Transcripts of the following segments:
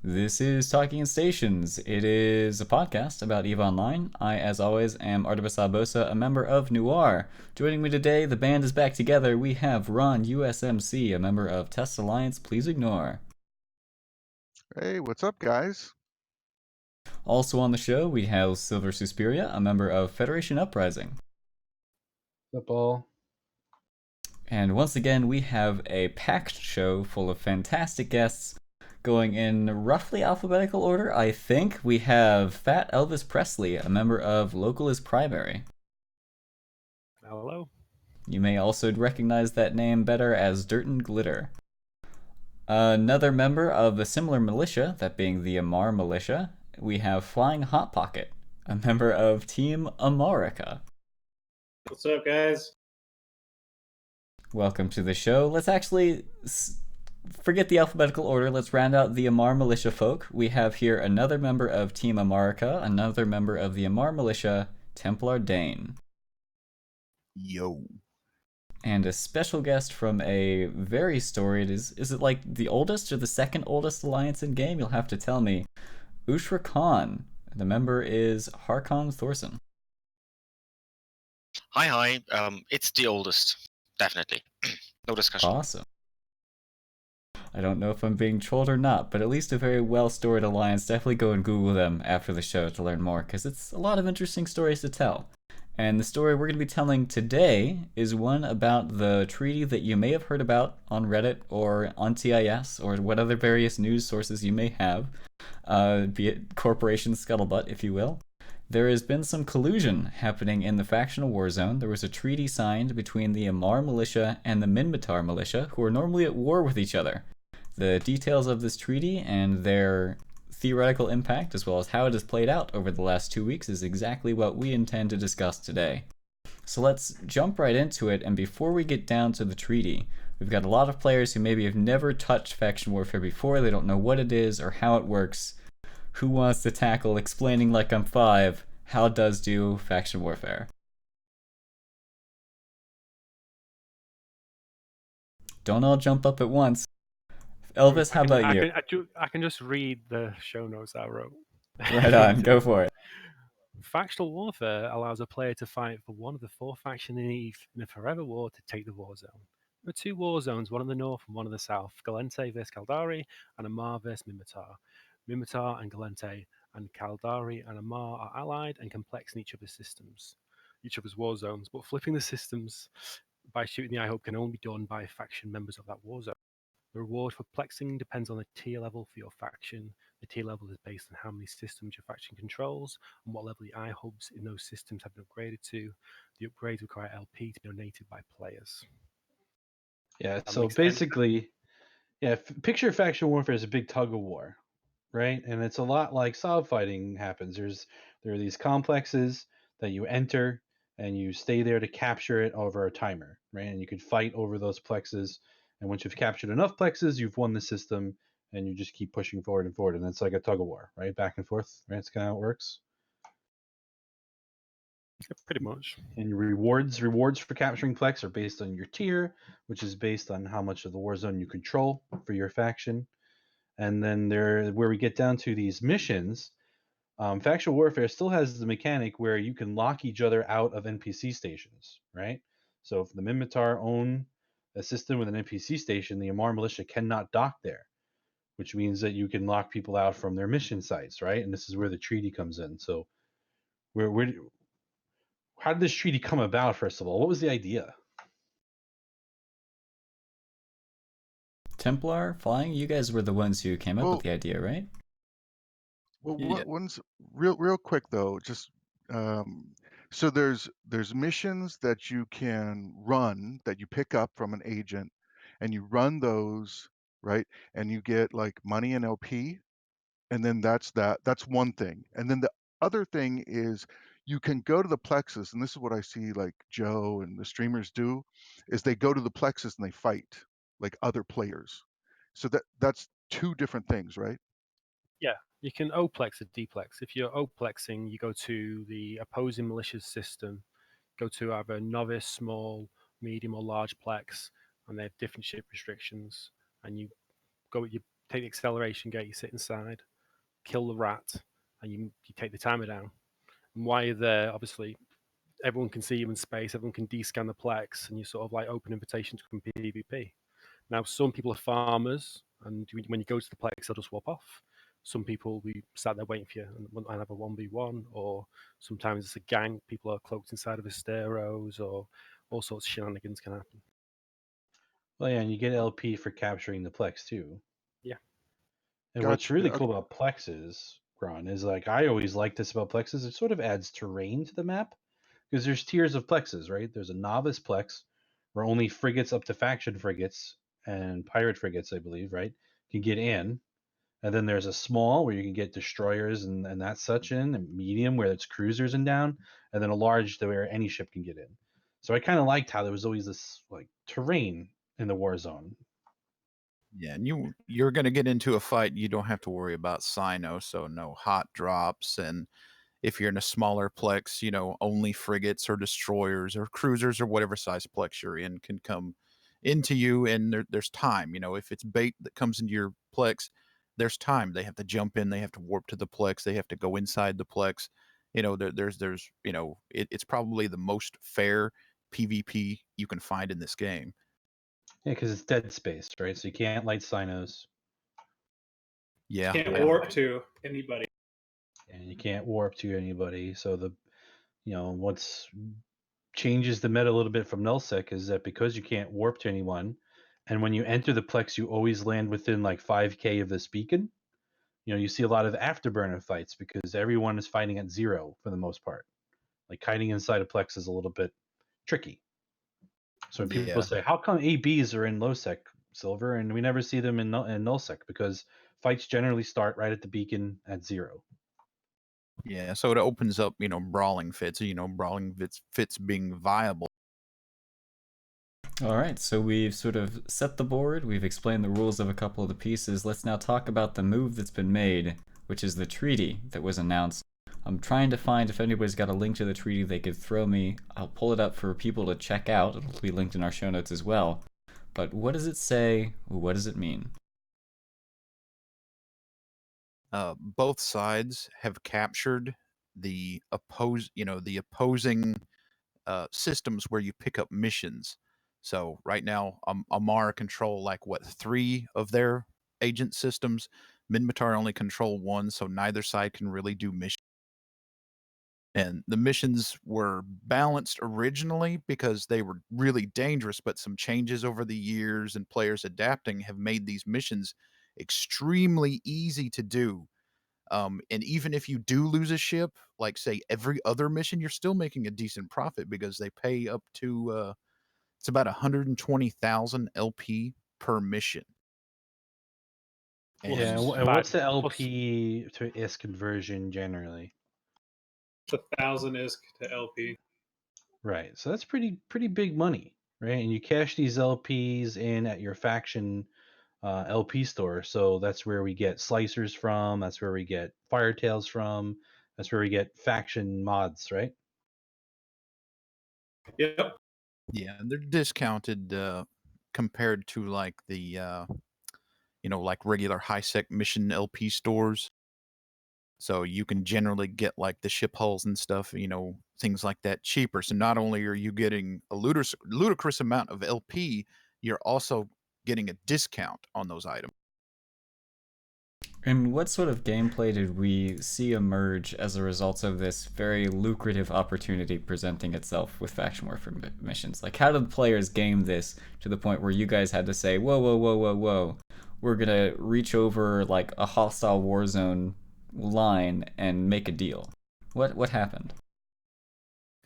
This is Talking in Stations. It is a podcast about EVE Online. I, as always, am Artimus Albosa, a member of Noir. Joining me today, the band is back together. We have Ron USMC, a member of Test Alliance. Please ignore. Hey, what's up, guys? Also on the show, we have Silver Suspiria, a member of Federation Uprising. Football. And once again, we have a packed show full of fantastic guests going in roughly alphabetical order, I think. We have Fat Elvis Presley, a member of Local is Primary. Hello. You may also recognize that name better as Dirt and Glitter. Another member of a similar militia, that being the Amarr Militia, we have Flyinghotpocket, a member of Team Amarrica. What's up, guys? Welcome to the show. Let's actually forget the alphabetical order. Let's round out the Amarr Militia folk. We have here another member of Team Amarrica, another member of the Amarr Militia, Templar Dane. Yo. And a special guest from a very storied, is it like the oldest or the second oldest alliance in game? You'll have to tell me. Ushra'Khan. The member is Harkon Thorson. Hi. It's the oldest, definitely. No discussion. Awesome. I don't know if I'm being trolled or not, but at least a very well-storied alliance. Definitely go and Google them after the show to learn more, because it's a lot of interesting stories to tell. And the story we're going to be telling today is one about the treaty that you may have heard about on Reddit or on TIS or what other various news sources you may have, be it Corporation Scuttlebutt, if you will. There has been some collusion happening in the factional war zone. There was a treaty signed between the Amarr Militia and the Minmatar Militia, who are normally at war with each other. The details of this treaty and their theoretical impact, as well as how it has played out over the last 2 weeks, is exactly what we intend to discuss today. So let's jump right into it, and before we get down to the treaty, we've got a lot of players who maybe have never touched faction warfare before. They don't know what it is or how it works. Who wants to tackle explaining like I'm 5 how does do faction warfare? Don't all jump up at once. Elvis, how about you? I can just read the show notes I wrote. Right on, go for it. Factional warfare allows a player to fight for one of the 4 factions in EVE in a forever war to take the war zone. There are 2 war zones, one in the north and one in the south, Gallente vs Caldari and Amarr vs Minmatar. Minmatar and Gallente and Caldari and Amarr are allied and complex in each other's systems, each other's war zones, but flipping the systems by shooting the eye-hope can only be done by faction members of that war zone. The reward for plexing depends on the tier level for your faction. The tier level is based on how many systems your faction controls and what level the eye-hubs in those systems have been upgraded to. The upgrades require LP to be donated by players. Yeah, so basically, picture faction warfare as a big tug of war, right? And it's a lot like sob fighting happens. There are these complexes that you enter and you stay there to capture it over a timer, right? And you could fight over those plexes. And once you've captured enough plexes, you've won the system, and you just keep pushing forward and forward. And it's like a tug of war, right? Back and forth, right? It's kind of how it works. Yeah, pretty much. And your rewards for capturing plex are based on your tier, which is based on how much of the war zone you control for your faction. And then where we get down to these missions, factional warfare still has the mechanic where you can lock each other out of NPC stations, right? So if the Minmatar own a system with an NPC station, the Amarr Militia cannot dock there, which means that you can lock people out from their mission sites, right? And this is where the treaty comes in. So how did this treaty come about, first of all? What was the idea? Templar, Flying, you guys were the ones who came up with the idea, right? Well, Yeah. one's real quick though. Just so there's missions that you can run that you pick up from an agent, and you run those, right? And you get like money and LP, and then that's one thing. And then the other thing is you can go to the plexus, and this is what I see like Joe and the streamers do, is they go to the plexus and they fight like other players. So that's 2 different things, right? Yeah, you can O-plex or D-plex. If you're O-plexing, you go to the opposing militia's system, go to either novice, small, medium, or large plex, and they have different ship restrictions. And you go with your take the acceleration gate, you sit inside, kill the rat, and you take the timer down. And while you're there, obviously, everyone can see you in space, everyone can descan the plex, and you sort of like open invitation to come PvP. Now, some people are farmers, and when you go to the plex, they'll just swap off. Some people will be sat there waiting for you and have a 1v1, or sometimes it's a gang. People are cloaked inside of Asteros, or all sorts of shenanigans can happen. Well, yeah, and you get LP for capturing the plex too. Yeah. And what's Gotcha. really Okay. cool about plexes, Gron, is like I always like this about plexes. It sort of adds terrain to the map because there's tiers of plexes, right? There's a novice plex where only frigates up to faction frigates and pirate frigates, I believe, right, can get in. And then there's a small where you can get destroyers and that such in, and medium where it's cruisers and down, and then a large where any ship can get in. So I kind of liked how there was always this like terrain in the war zone. Yeah, and you're going to get into a fight, you don't have to worry about Sino, so no hot drops. And if you're in a smaller plex, only frigates or destroyers or cruisers or whatever size plex you're in can come into you, and there's time. If it's bait that comes into your plex, there's time. They have to jump in, they have to warp to the plex, they have to go inside the plex. It's probably the most fair PvP you can find in this game. Yeah, because it's dead space, right? So you can't light Sinos. Yeah. Can't warp to anybody. And you can't warp to anybody. So what's changes the meta a little bit from nullsec is that because you can't warp to anyone, and when you enter the plex, you always land within like 5k of this beacon. You see a lot of afterburner fights because everyone is fighting at 0 for the most part. Like hiding inside a plex is a little bit tricky. So when people say, "How come ABs are in low sec silver and we never see them in nullsec?" Because fights generally start right at the beacon at 0. Yeah, so it opens up, brawling fits, brawling fits being viable. All right, so we've sort of set the board, we've explained the rules of a couple of the pieces. Let's now talk about the move that's been made, which is the treaty that was announced. I'm trying to find if anybody's got a link to the treaty they could throw me. I'll pull it up for people to check out. It'll be linked in our show notes as well. But what does it say? What does it mean? Both sides have captured the opposing systems where you pick up missions. So right now, Amarr control 3 of their agent systems. Minmatar only control 1, so neither side can really do missions. And the missions were balanced originally because they were really dangerous, but some changes over the years and players adapting have made these missions extremely easy to do. And even if you do lose a ship, like say every other mission, you're still making a decent profit because they pay up to it's about 120,000 LP per mission. Yeah, and Plus what's the plus- LP to IS conversion generally? It's 1,000 ISK to LP. Right, so that's pretty big money, right? And you cash these LPs in at your faction LP store, so that's where we get slicers from. That's where we get firetails from. That's where we get faction mods, right? Yep. Yeah, and they're discounted compared to like the like regular high sec mission LP stores. So you can generally get like the ship hulls and stuff, things like that cheaper. So not only are you getting a ludicrous amount of LP, you're also getting a discount on those items. And what sort of gameplay did we see emerge as a result of this very lucrative opportunity presenting itself with faction warfare missions? Like, how did the players game this to the point where you guys had to say, whoa, whoa, whoa, whoa, whoa, we're gonna reach over like a hostile war zone line and make a deal? What happened?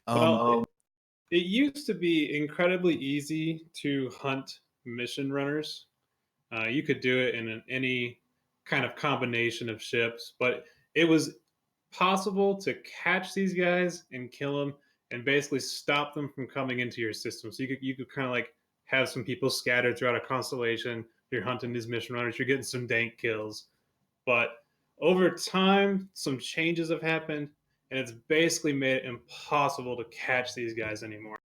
Well, it used to be incredibly easy to hunt mission runners. You could do it in any kind of combination of ships, but it was possible to catch these guys and kill them and basically stop them from coming into your system. So you could kind of like have some people scattered throughout a constellation. You're hunting these mission runners, you're getting some dank kills. But over time, some changes have happened, and it's basically made it impossible to catch these guys anymore.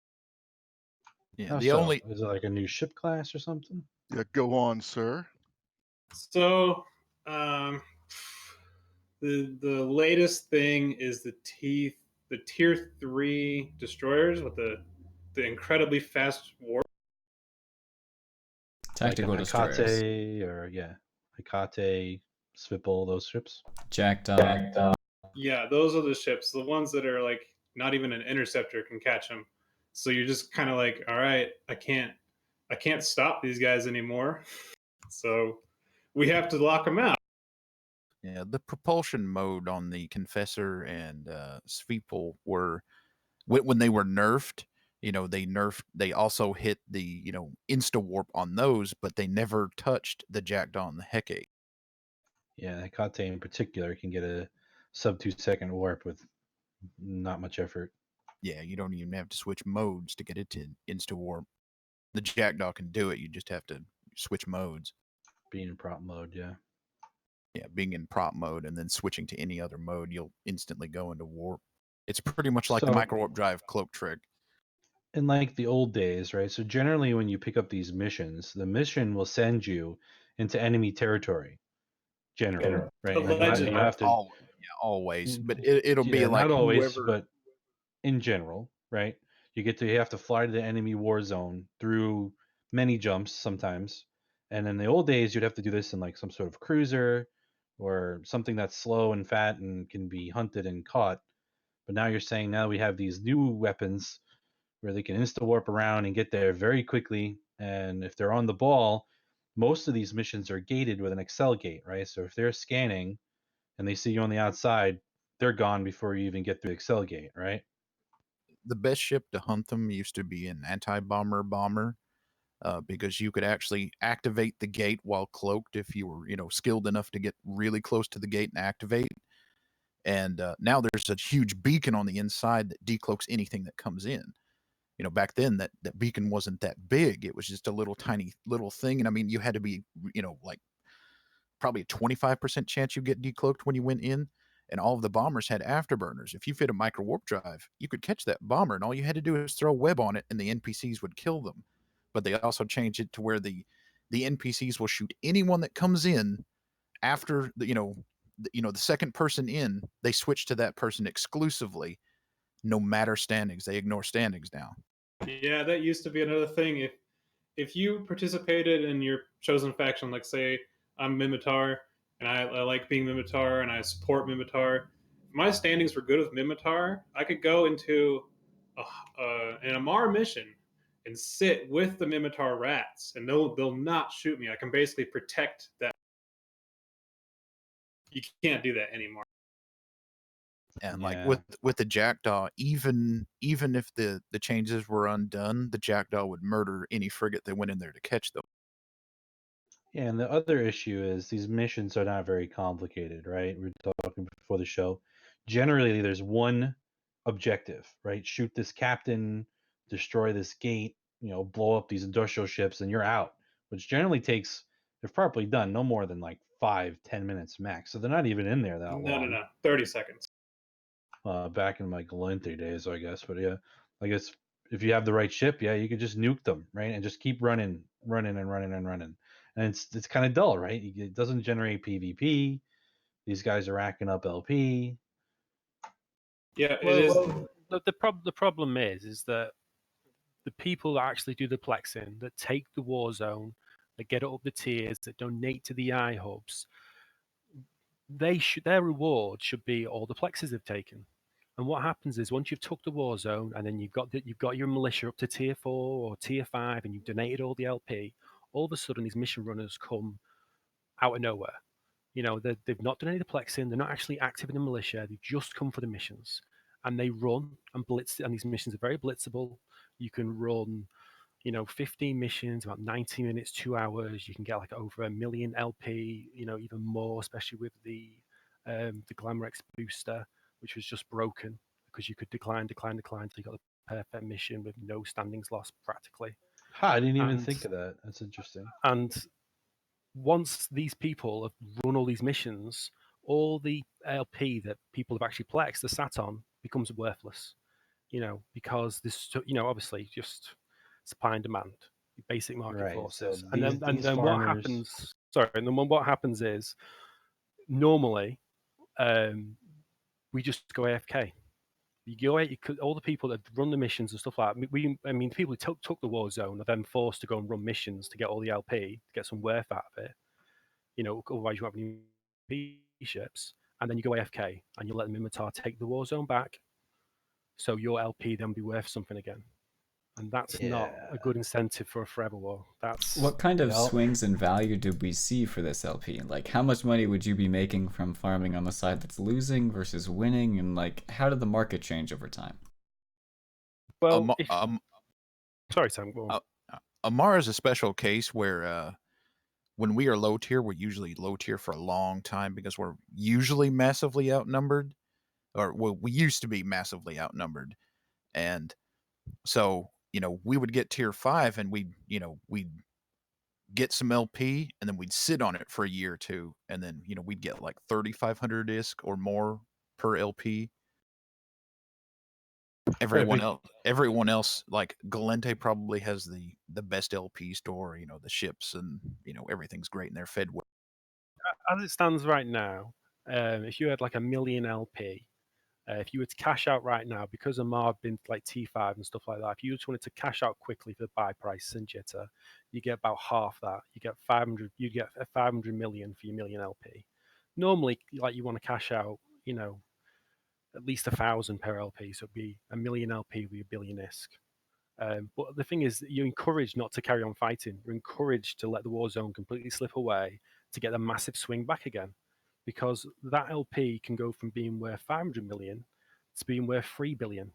Yeah, How the so? only Is it like a new ship class or something? Yeah, go on, sir. So, the latest thing is the tier 3 destroyers with the incredibly fast warp. Tactical like destroyers. Hecate or Hecate, Svipple, those ships. Jackdaw. Yeah, those are the ships, the ones that are like not even an interceptor can catch them. So you're just kind of like, all right, I can't stop these guys anymore. So we have to lock them out. Yeah, the propulsion mode on the Confessor and Sveeple were when they were nerfed. They also hit the insta warp on those, but they never touched the Jackdaw and the Hecate. Yeah, Hecate in particular can get a sub 2-second warp with not much effort. Yeah, you don't even have to switch modes to get it to insta warp. The Jackdaw can do it. You just have to switch modes. Being in prop mode, yeah. Yeah, being in prop mode and then switching to any other mode, you'll instantly go into warp. It's pretty much like the micro warp drive cloak trick. In like the old days, right? So generally when you pick up these missions, the mission will send you into enemy territory. Generally, right? And you have to always, but it'll be like not always, whoever... but in general, right? You have to fly to the enemy war zone through many jumps sometimes. And in the old days, you'd have to do this in like some sort of cruiser or something that's slow and fat and can be hunted and caught. But now you're saying now we have these new weapons where they can insta warp around and get there very quickly. And if they're on the ball, most of these missions are gated with an Excel gate, right? So if they're scanning and they see you on the outside, they're gone before you even get through the Excel gate, right? The best ship to hunt them used to be an anti-bomber bomber, because you could actually activate the gate while cloaked if you were, skilled enough to get really close to the gate and activate. And now there's a huge beacon on the inside that decloaks anything that comes in. Back then that beacon wasn't that big. It was just a little tiny little thing. And I mean, you had to be, like probably a 25% chance you get decloaked when you went in. And all of the bombers had afterburners. If you fit a micro warp drive, you could catch that bomber, and all you had to do is throw a web on it, and the NPCs would kill them. But they also changed it to where the NPCs will shoot anyone that comes in after the second person in. They switch to that person exclusively, no matter standings. They ignore standings now. Yeah, that used to be another thing. If you participated in your chosen faction, like say I'm Minmatar and I like being Minmatar and I support Minmatar, if my standings were good with Minmatar, I could go into an Amarr mission and sit with the Minmatar rats, and they'll not shoot me. I can basically protect that. You can't do that anymore. And like with the Jackdaw, even if the changes were undone, the Jackdaw would murder any frigate that went in there to catch them. Yeah, and the other issue is these missions are not very complicated, right? We were talking before the show. Generally, there's one objective, right? Shoot this captain, destroy this gate, blow up these industrial ships, and you're out. Which generally takes, if properly done, no more than like 5-10 minutes max. So they're not even in there that long. No, 30 seconds. Back in my Galente days, I guess. But yeah, I guess if you have the right ship, yeah, you could just nuke them, right, and just keep running, and it's kind of dull, right? It doesn't generate PvP. These guys are racking up LP. Yeah, it is. The problem is that the people that actually do the plexing, that take the war zone, that get it up the tiers, that donate to the iHubs, their reward should be all the plexes they've taken. And what happens is once you've took the war zone and then you've got your militia up to tier 4 or tier 5 and you've donated all the LP, all of a sudden these mission runners come out of nowhere. They've not done any of the plexing, they're not actually active in the militia, they've just come for the missions. And they run and blitz, and these missions are very blitzable. You can run 15 missions, about 90 minutes, 2 hours. You can get like over 1 million LP, even more, especially with the Glamour X booster, which was just broken because you could decline until you got the perfect mission with no standings lost practically. I didn't even think of that. That's interesting. And once these people have run all these missions, all the LP that people have actually plexed, the sat on, becomes worthless. Because this, obviously just supply and demand, basic market Right, forces. so and then these what farmers... happens Sorry, and then what happens is normally we just go AFK. You go out, all the people that run the missions and stuff like that. I mean, the people who took the war zone are then forced to go and run missions to get all the LP, to get some worth out of it. You know, otherwise you have any ships, and then you go AFK and you let the Minmatar take the war zone back, so your LP then be worth something again. And that's not a good incentive for a forever war. That's What kind of swings in value did we see for this LP? Like, how much money would you be making from farming on the side that's losing versus winning? And, like, how did the market change over time? Well, sorry, Sam, go on. Amarr is a special case where when we are low tier, we're usually low tier for a long time because we're usually massively outnumbered, or well, we used to be massively outnumbered. And so, we would get tier 5 and we'd get some LP and then we'd sit on it for a year or two. And then, we'd get like 3,500 ISK or more per LP. Everyone else, like Galente probably has the best LP store, the ships and, everything's great and they're fed well. As it stands right now, if you had like 1 million LP, if you were to cash out right now, because Amarr have been like T5 and stuff like that, if you just wanted to cash out quickly for the buy price and jitter, you get about half that. You get 500. You get 500 million for your 1 million LP. Normally, like you want to cash out, at least 1,000 per LP, so it'd be 1 million LP with a billion ISK. But the thing is, you're encouraged not to carry on fighting. You're encouraged to let the war zone completely slip away to get a massive swing back again, because that LP can go from being worth 500 million to being worth 3 billion.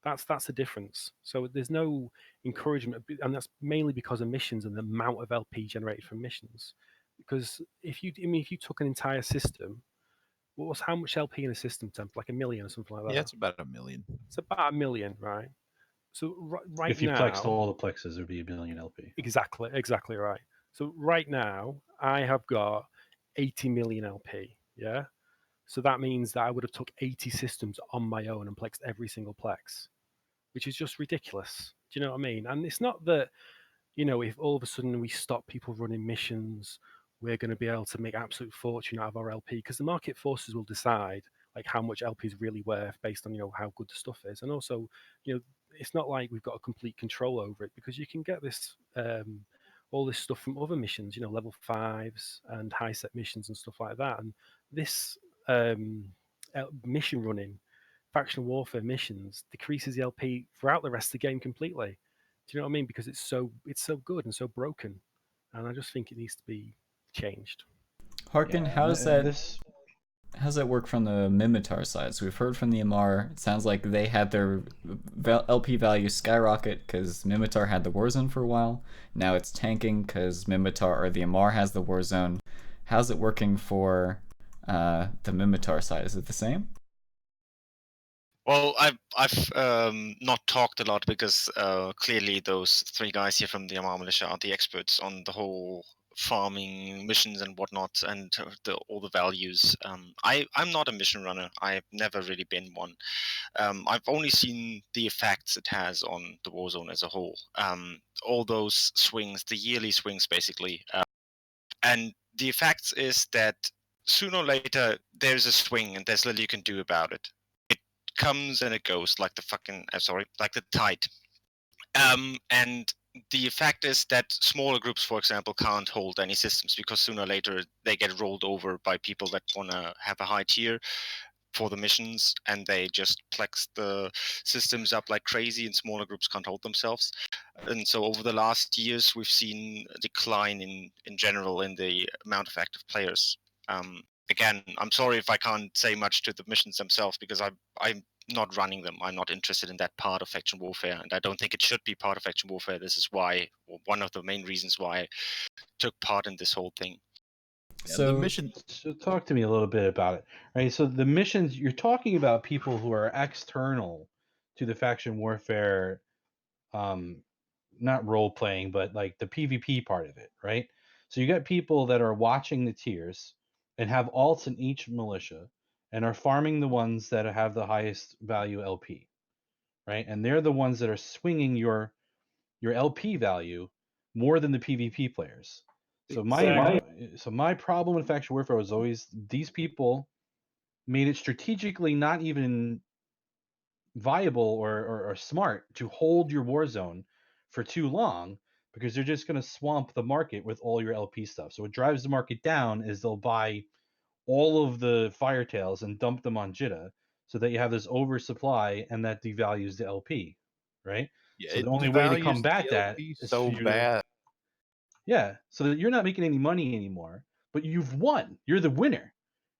That's the difference. So there's no encouragement, and that's mainly because of missions and the amount of LP generated from missions. Because if you took an entire system, how much LP in a system, Temp? Like 1 million or something like that? Yeah, it's about 1 million. It's about 1 million, right? So right if you now, plexed all the plexes, it would be 1 million LP. Exactly right. So right now, I have got 80 million LP. Yeah. So that means that I would have took 80 systems on my own and plexed every single plex, which is just ridiculous. Do you know what I mean? And it's not that, if all of a sudden we stop people running missions, we're going to be able to make absolute fortune out of our LP, because the market forces will decide like how much LP is really worth based on how good the stuff is. And also, it's not like we've got a complete control over it, because you can get this all this stuff from other missions, level 5s and high set missions and stuff like that. And this mission running, factional warfare missions, decreases the LP throughout the rest of the game completely. Do you know what I mean? Because it's so good and so broken, and I just think it needs to be changed. Harkon, how does that work from the Minmatar side? So we've heard from the Amarr. It sounds like they had their LP value skyrocket because Minmatar had the Warzone for a while. Now it's tanking because Minmatar or the Amarr has the Warzone. How's it working for the Minmatar side? Is it the same? Well, I've not talked a lot because clearly those 3 guys here from the Amarr Militia are the experts on the whole farming missions and whatnot and all the values. I'm not a mission runner. I've never really been one. I've only seen the effects it has on the Warzone as a whole. All those swings, the yearly swings basically. And the effects is that sooner or later there's a swing and there's little you can do about it. It comes and it goes like like the tide. And the effect is that smaller groups, for example, can't hold any systems because sooner or later they get rolled over by people that want to have a high tier for the missions, and they just plex the systems up like crazy, and smaller groups can't hold themselves. And so over the last years, we've seen a decline in general in the amount of active players. Again, I'm sorry if I can't say much to the missions themselves because I'm not running them. I'm not interested in that part of faction warfare, and I don't think it should be part of faction warfare. This is why, or one of the main reasons why I took part in this whole thing. So, talk to me a little bit about it. Right. So the missions, you're talking about people who are external to the faction warfare, not role playing, but like the PvP part of it, right? So you got people that are watching the tiers and have alts in each militia and are farming the ones that have the highest value LP, right? And they're the ones that are swinging your LP value more than the PvP players. So Exactly. my problem with faction warfare was always these people made it strategically not even viable or smart to hold your war zone for too long because they're just going to swamp the market with all your LP stuff. So what drives the market down is they'll buy all of the firetails and dump them on Jitta so that you have this oversupply and that devalues the LP, right? Yeah, So the it only way to devalues combat the that LP is for so you to bad. yeah, so that you're not making any money anymore, but you've won. You're the winner,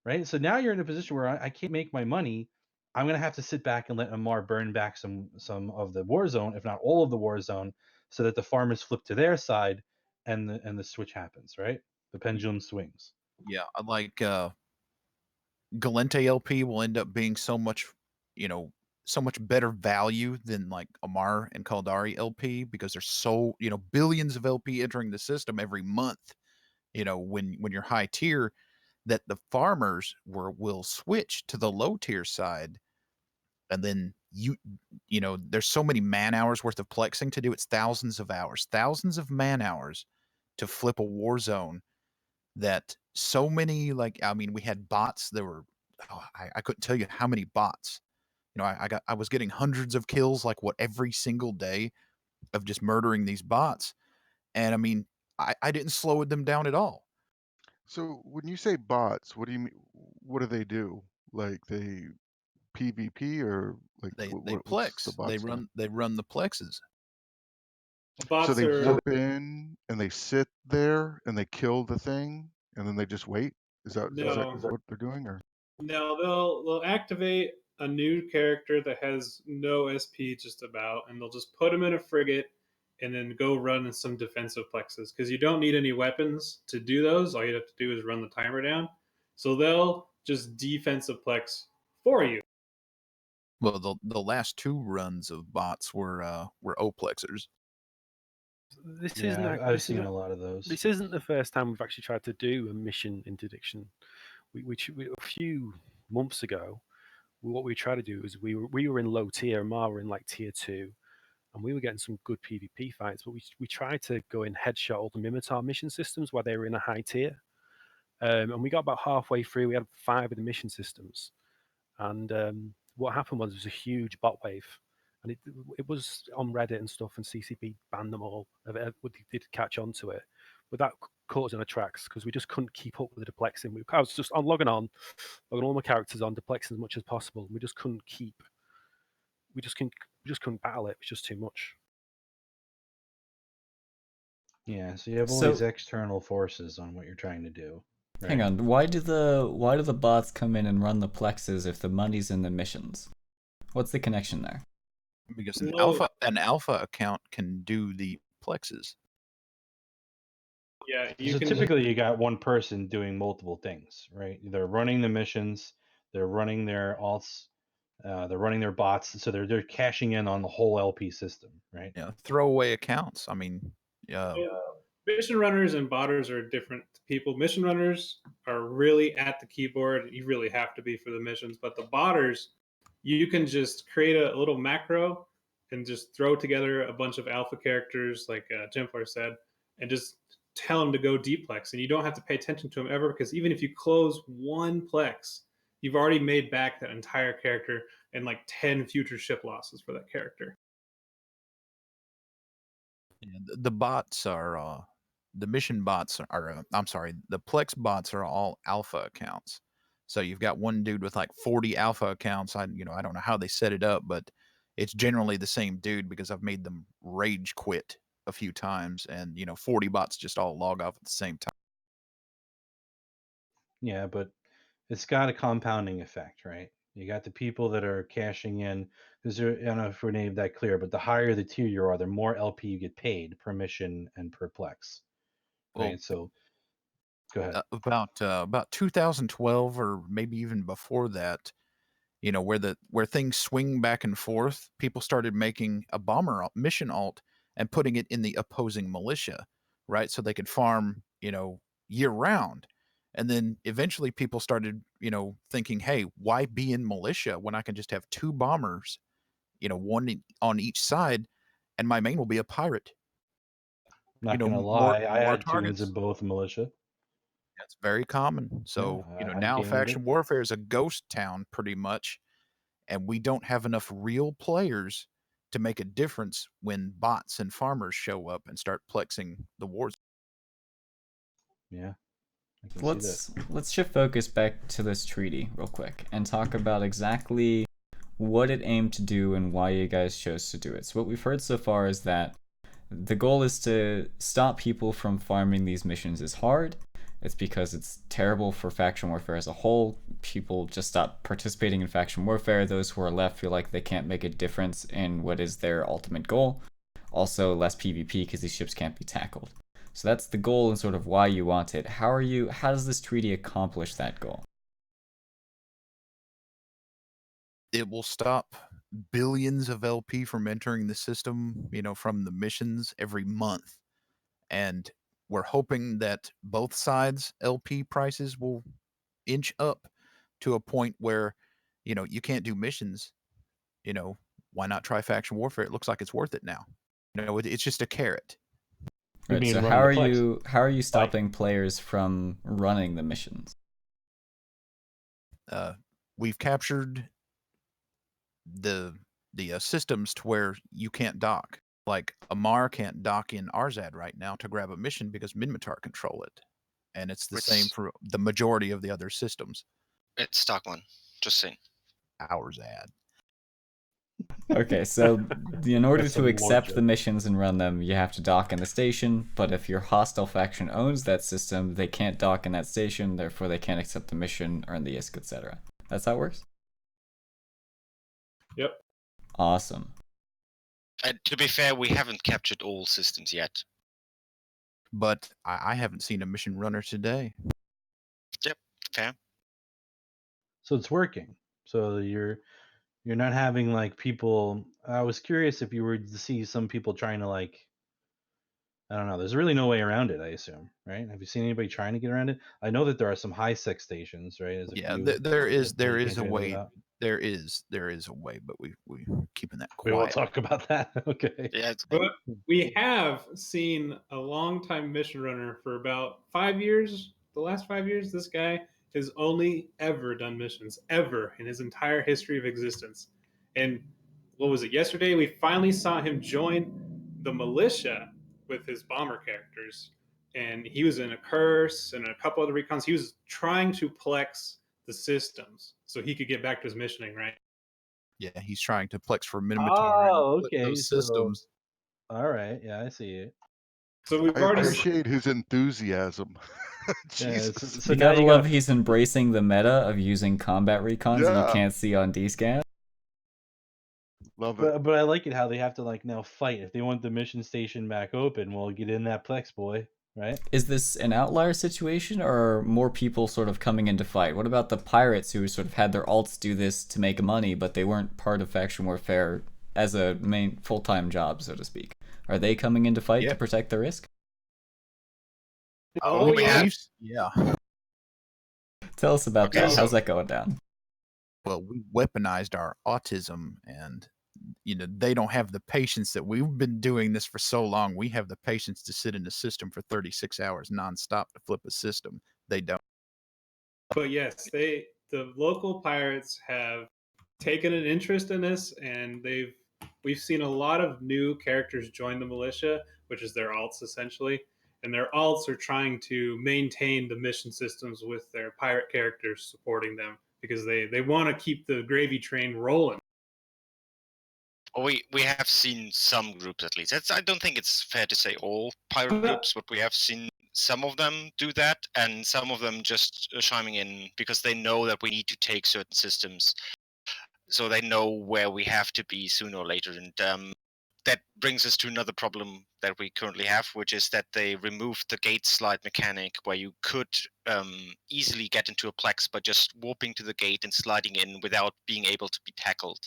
right? So now you're in a position where I can't make my money. I'm gonna have to sit back and let Amarr burn back some of the war zone, if not all of the war zone, so that the farmers flip to their side, and the switch happens, right? The pendulum swings. Yeah, like Galente LP will end up being so much, so much better value than like Amarr and Kaldari LP because there's so, billions of LP entering the system every month. When you're high tier, that the farmers will switch to the low tier side, and then there's so many man hours worth of plexing to do. It's thousands of hours, thousands of man hours to flip a war zone. That so many, like, I mean, we had bots. There were, I couldn't tell you how many bots. I was getting hundreds of kills, like what, every single day of just murdering these bots. And I mean, I didn't slow them down at all. So when you say bots, what do you mean? What do they do? Like they PvP or like They what's the plex. They bots do? run the plexes. So Bots they are warp in and they sit there and they kill the thing and then they just wait. Is that no, what they're doing or? no. They'll activate a new character that has no SP just about, and they'll just put him in a frigate and then go run some defensive plexes because you don't need any weapons to do those. All you have to do is run the timer down. So they'll just defensive plex for you. Well, the last two runs of bots were oplexers. This isn't Yeah, ac- I've this seen isn't a lot of those. this isn't the first time we've actually tried to do a mission interdiction. A few months ago, what we tried to do is we were in low tier, Amarr were in like tier 2, and we were getting some good PvP fights. But we tried to go in headshot all the Minmatar mission systems while they were in a high tier, and we got about halfway through. We had 5 of the mission systems, and what happened was a huge bot wave, and it was on Reddit and stuff, and CCP banned them all. They did catch on to it, but that caught us on the tracks because we just couldn't keep up with the deplexing. I was just logging all my characters on, deplexing as much as possible. We just couldn't keep. We just couldn't battle it. It was just too much. Yeah, so you have all these So external forces on what you're trying to do. hang Right? on, why do the bots come in and run the plexes if the money's in the missions? What's the connection there? Because Well, an alpha account can do the plexes. yeah, you So can. typically you got one person doing multiple things, right? They're running the missions, they're running their alts, they're running their bots, so they're cashing in on the whole LP system, right? Yeah, throwaway accounts. I mean, yeah, Mission runners and botters are different people. Mission runners are really at the keyboard. You really have to be for the missions. But the botters, you can just create a little macro and just throw together a bunch of alpha characters, like Templar said, and just tell them to go deeplex. And you don't have to pay attention to them ever because even if you close one plex, you've already made back that entire character and like 10 future ship losses for that character. the bots are the mission bots are. I'm sorry, the plex bots are all alpha accounts. So you've got one dude with like 40 alpha accounts. I don't know how they set it up, but it's generally the same dude because I've made them rage quit a few times, and 40 bots just all log off at the same time. Yeah, but it's got a compounding effect, right? You got the people that are cashing in. Because I don't know if we made that clear, but the higher the tier you are, the more LP you get paid per mission and per plex, Well, right? So go ahead. about 2012 or maybe even before that, where things swing back and forth, people started making a bomber mission alt and putting it in the opposing militia, right? So they could farm, year round. And then eventually people started, thinking, hey, why be in militia when I can just have 2 bombers, one on each side, and my main will be a pirate. Not gonna lie, I more had tunes in targets. both militia. That's very common. So, Yeah, I now gamed faction it. warfare is a ghost town pretty much, and we don't have enough real players to make a difference when bots and farmers show up and start plexing the wars. Yeah, I can see that. Let's shift focus back to this treaty real quick and talk about exactly what it aimed to do and why you guys chose to do it. So what we've heard so far is that the goal is to stop people from farming these missions is hard. It's because it's terrible for faction warfare as a whole. People just stop participating in faction warfare. Those who are left feel like they can't make a difference in what is their ultimate goal. Also, less PvP because these ships can't be tackled. So that's the goal and sort of why you want it. How does this treaty accomplish that goal? It will stop billions of LP from entering the system, from the missions every month. And we're hoping that both sides' LP prices will inch up to a point where, you can't do missions. Why not try faction warfare? It looks like it's worth it now. It's just a carrot. You Right. mean So running the flex? how are you stopping players from running the missions? We've captured the systems to where you can't dock. Like Amarr can't dock in Arzad right now to grab a mission because Minmatar control it, and it's the same for the majority of the other systems. It's Stockman. Just saying. Arzad. Okay, so in order That's to some accept lore the missions and run them, you have to dock in the station, but if your hostile faction owns that system, they can't dock in that station, therefore they can't accept the mission, earn the ISK, etc. That's how it works? Yep. Awesome. And to be fair, we haven't captured all systems yet. But I haven't seen a mission runner today. Yep, fair. So it's working. So you're not having like people. I was curious if you were to see some people trying to like. I don't know. There's really no way around it, I assume, right? Have you seen anybody trying to get around it? I know that there are some high sec stations, right? There's a Yeah, few there is that you a can't do anything way. without. There is a way, but we keeping that We won't quiet. talk about that. Okay. Yeah, But we have seen a long-time mission runner for about 5 years. The last 5 years, this guy has only ever done missions, ever in his entire history of existence. And what was it? Yesterday, we finally saw him join the militia with his bomber characters. And he was in a curse and a couple other recons. He was trying to plex the systems so he could get back to his missioning, right? Yeah, he's trying to plex for Minmatar and Oh, flip okay. those So, systems. all right. Yeah, I see it. So we've I already appreciate his enthusiasm. Yeah. Jesus. So you now gotta you love got. he's embracing the meta of using combat recons that you Yeah. can't see on D-scan. Love it. But I like it how they have to like now fight if they want the mission station back open. Well, get in that plex, boy. Right? Is this an outlier situation, or are more people sort of coming in to fight? What about the pirates who sort of had their alts do this to make money, but they weren't part of faction warfare as a main full-time job, so to speak? Are they coming in to fight to protect the risk? Oh, yeah. Yeah. Tell us about Okay, that. so- How's that going down? Well, we weaponized our autism, and they don't have the patience that we've been doing this for so long. We have the patience to sit in the system for 36 hours nonstop to flip a system. They don't. But yes, the local pirates have taken an interest in this, and we've seen a lot of new characters join the militia, which is their alts essentially, and their alts are trying to maintain the mission systems with their pirate characters supporting them because they want to keep the gravy train rolling. We have seen some groups at least. I don't think it's fair to say all pirate groups, but we have seen some of them do that, and some of them just chiming in because they know that we need to take certain systems, so they know where we have to be sooner or later. And that brings us to another problem that we currently have, which is that they removed the gate slide mechanic where you could easily get into a plex by just warping to the gate and sliding in without being able to be tackled.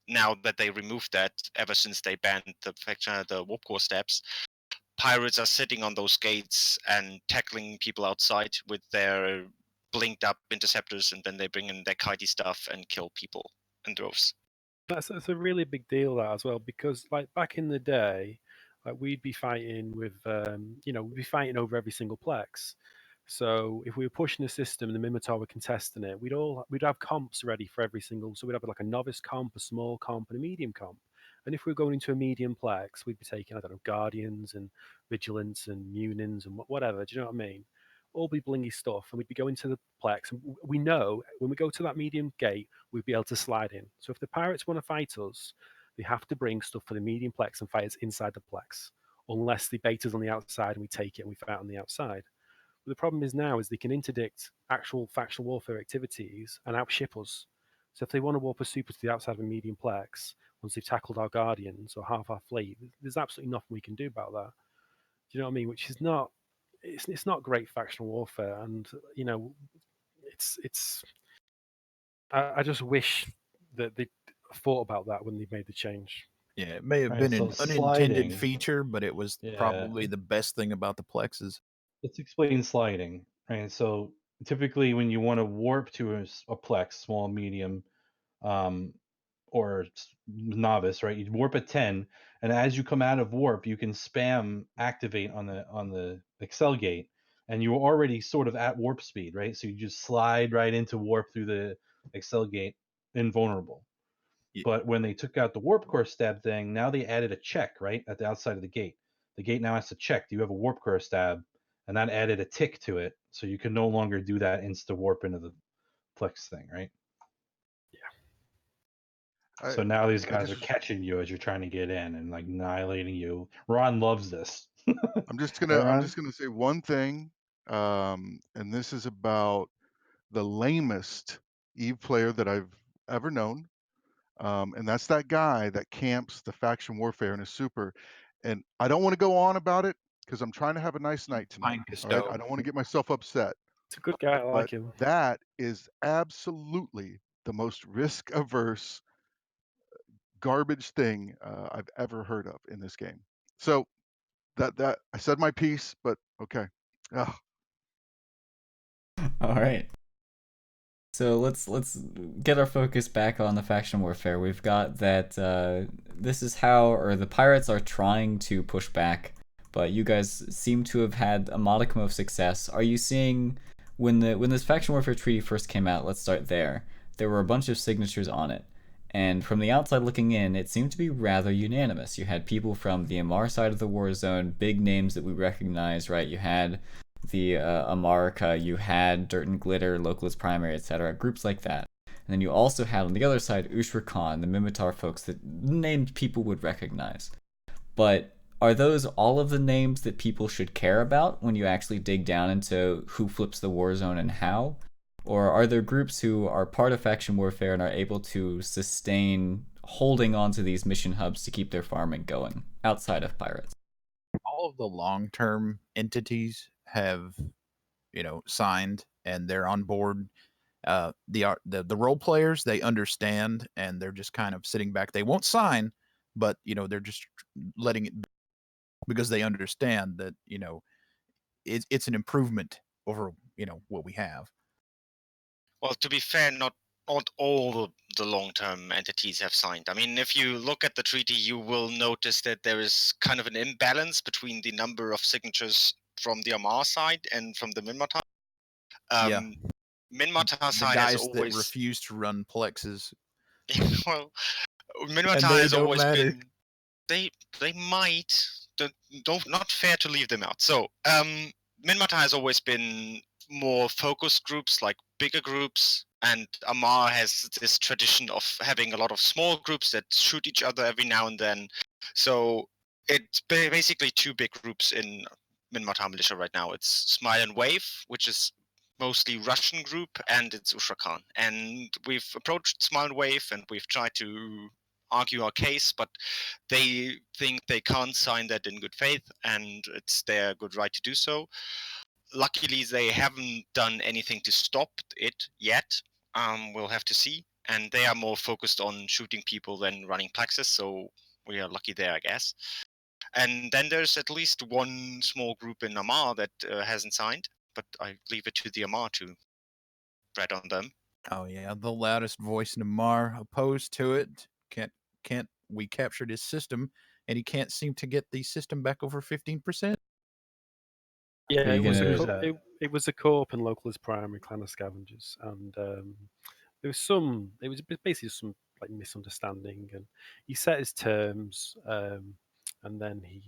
Now that they removed that, ever since they banned the warp core steps, pirates are sitting on those gates and tackling people outside with their blinked up interceptors, and then they bring in their kitey stuff and kill people in droves. That's a really big deal, that as well, because like back in the day, Like we'd be fighting with, we'd be fighting over every single plex. So if we were pushing a system and the Minmatar were contesting it, we'd have comps ready for every single. So we'd have like a novice comp, a small comp, and a medium comp. And if we were going into a medium plex, we'd be taking, I don't know, Guardians and Vigilance and Munins and whatever. Do you know what I mean? All be blingy stuff, and we'd be going to the plex. And we know when we go to that medium gate, we'd be able to slide in. So if the pirates want to fight us, they have to bring stuff for the medium plex and fight us inside the plex, unless they bait us on the outside and we take it and we fight on the outside. But the problem is now is they can interdict actual factional warfare activities and outship us. So if they want to warp a super to the outside of a medium plex, once they've tackled our Guardians or half our fleet, there's absolutely nothing we can do about that. Do you know what I mean? Which is not, it's not great factional warfare, and it's. I just wish that they thought about that when they made the change. Yeah, it may have Right, been so an unintended sliding. feature, but it was Yeah. probably the best thing about the plexes. Let's explain sliding. Right. So typically, when you want to warp to a plex, small, medium, or novice, right? You warp at 10, and as you come out of warp, you can spam activate on the Excel gate, and you're already sort of at warp speed, right? So you just slide right into warp through the Excel gate, invulnerable. Ye- But when they took out the warp core stab thing, now they added a check right at the outside of the gate. The gate now has to check, do you have a warp core stab? And that added a tick to it, so you can no longer do that insta warp into the Plex thing, right? So now these I guys are just catching you as you're trying to get in and like annihilating you. Ron loves this. I'm just Right, gonna Ron? say one thing, and this is about the lamest Eve player that I've ever known, and that's that guy that camps the faction warfare in a super. And I don't want to go on about it because I'm trying to have a nice night tonight. Pine All right, Costello. I don't want to get myself upset, It's a good guy. I but like him. that is absolutely the most risk averse garbage thing I've ever heard of in this game. So that I said my piece, but okay. Ugh. All right. So let's get our focus back on the faction warfare. We've got that this is how, or the pirates are trying to push back, but you guys seem to have had a modicum of success. Are you seeing when this faction warfare treaty first came out? Let's start there. There were a bunch of signatures on it, and from the outside looking in, it seemed to be rather unanimous. You had people from the Amarr side of the war zone, big names that we recognize, right? You had the Amarrica, you had Dirt and Glitter, Localist Primary, etc., groups like that. And then you also had on the other side Ushra'Khan, the Minmatar folks that named people would recognize. But are those all of the names that people should care about when you actually dig down into who flips the war zone and how? Or are there groups who are part of faction warfare and are able to sustain holding on to these mission hubs to keep their farming going outside of pirates? All of the long-term entities have, signed and they're on board. The role players, they understand and they're just kind of sitting back. They won't sign, but they're just letting it be because they understand that it's an improvement over what we have. Well, to be fair, not all the long-term entities have signed. I mean, if you look at the treaty, you will notice that there is kind of an imbalance between the number of signatures from the Amarr side and from the Minmatar. Yeah. Minmatar The side has guys that always refuse to run plexes, well, and Minmatar they has don't always matter. been they might don't not fair to leave them out. So Minmatar has always been more focused groups, like bigger groups, and Amarr has this tradition of having a lot of small groups that shoot each other every now and then. So it's basically two big groups in Minmatar Militia right now. It's Smile and Wave, which is mostly Russian group, and it's Ushra'Khan. And we've approached Smile and Wave and we've tried to argue our case, but they think they can't sign that in good faith, and it's their good right to do so. Luckily, they haven't done anything to stop it yet. We'll have to see. And they are more focused on shooting people than running plexes, so we are lucky there, I guess. And then there's at least one small group in Amarr that hasn't signed, but I leave it to the Amarr to bread on them. Oh yeah, the loudest voice in Amarr opposed to it. Can't we captured his system, and he can't seem to get the system back over 15%. Yeah, Are you gonna- it was a co-op and local as primary clan of scavengers, and there was some. It was basically some like misunderstanding, and he set his terms, and then he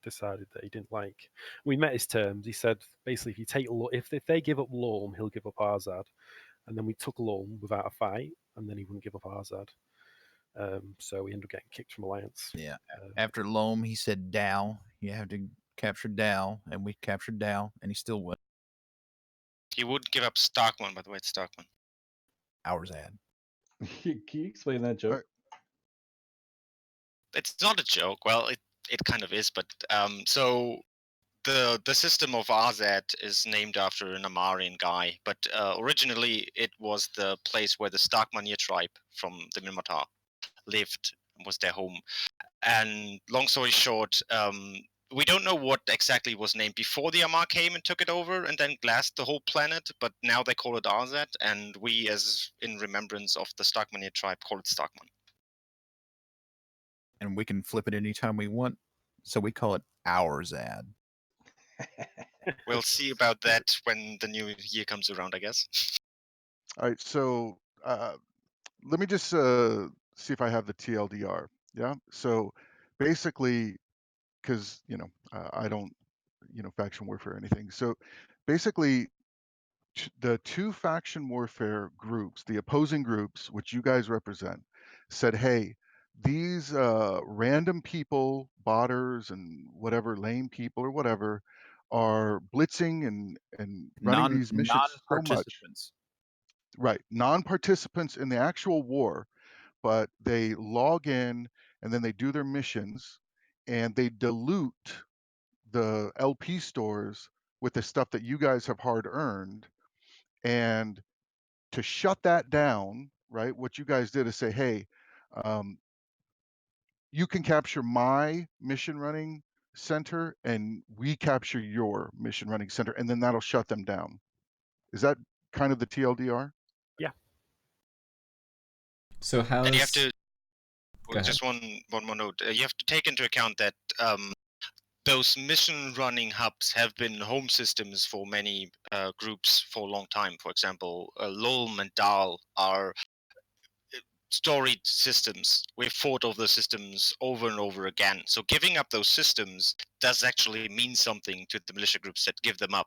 decided that he didn't like. We met his terms. He said basically, if you take if they give up Lorm, he'll give up Arzad, and then we took Lorm without a fight, and then he wouldn't give up Arzad. So we ended up getting kicked from Alliance. Yeah. After Loam, he said Dow. You have to capture Dow, and we captured Dow, and he still went. He would give up Starkman, by the way, it's Starkman. Hours ad. Can you explain that joke? It's not a joke. Well, it kind of is, but so the system of RZ is named after an Amarrian guy, but originally it was the place where the Starkmania tribe from the Minmatar lived, was their home. And long story short, we don't know what exactly was named before the Amarr came and took it over and then glassed the whole planet, but now they call it RZ, and we, as in remembrance of the Starkmania tribe, call it Starkman. And we can flip it anytime we want, so we call it Hours ad. We'll see about that when the new year comes around, I guess. All right, so let me just see if I have the TLDR. Yeah, so basically, because I don't faction warfare or anything. So basically, the two faction warfare groups, the opposing groups, which you guys represent, said, hey, these random people, botters and whatever, lame people or whatever, are blitzing and running these missions so much. Non-participants. Right, non-participants in the actual war, but they log in and then they do their missions and they dilute the LP stores with the stuff that you guys have hard earned. And to shut that down, right, what you guys did is say, hey, you can capture my mission running center and we capture your mission running center, and then that'll shut them down. Is that kind of the TLDR? Yeah. So how And you have is... to, Go ahead. just one more note, you have to take into account that those mission running hubs have been home systems for many groups for a long time. For example, Lolm and Dal are storied systems. We've fought over the systems over and over again. So giving up those systems does actually mean something to the militia groups that give them up.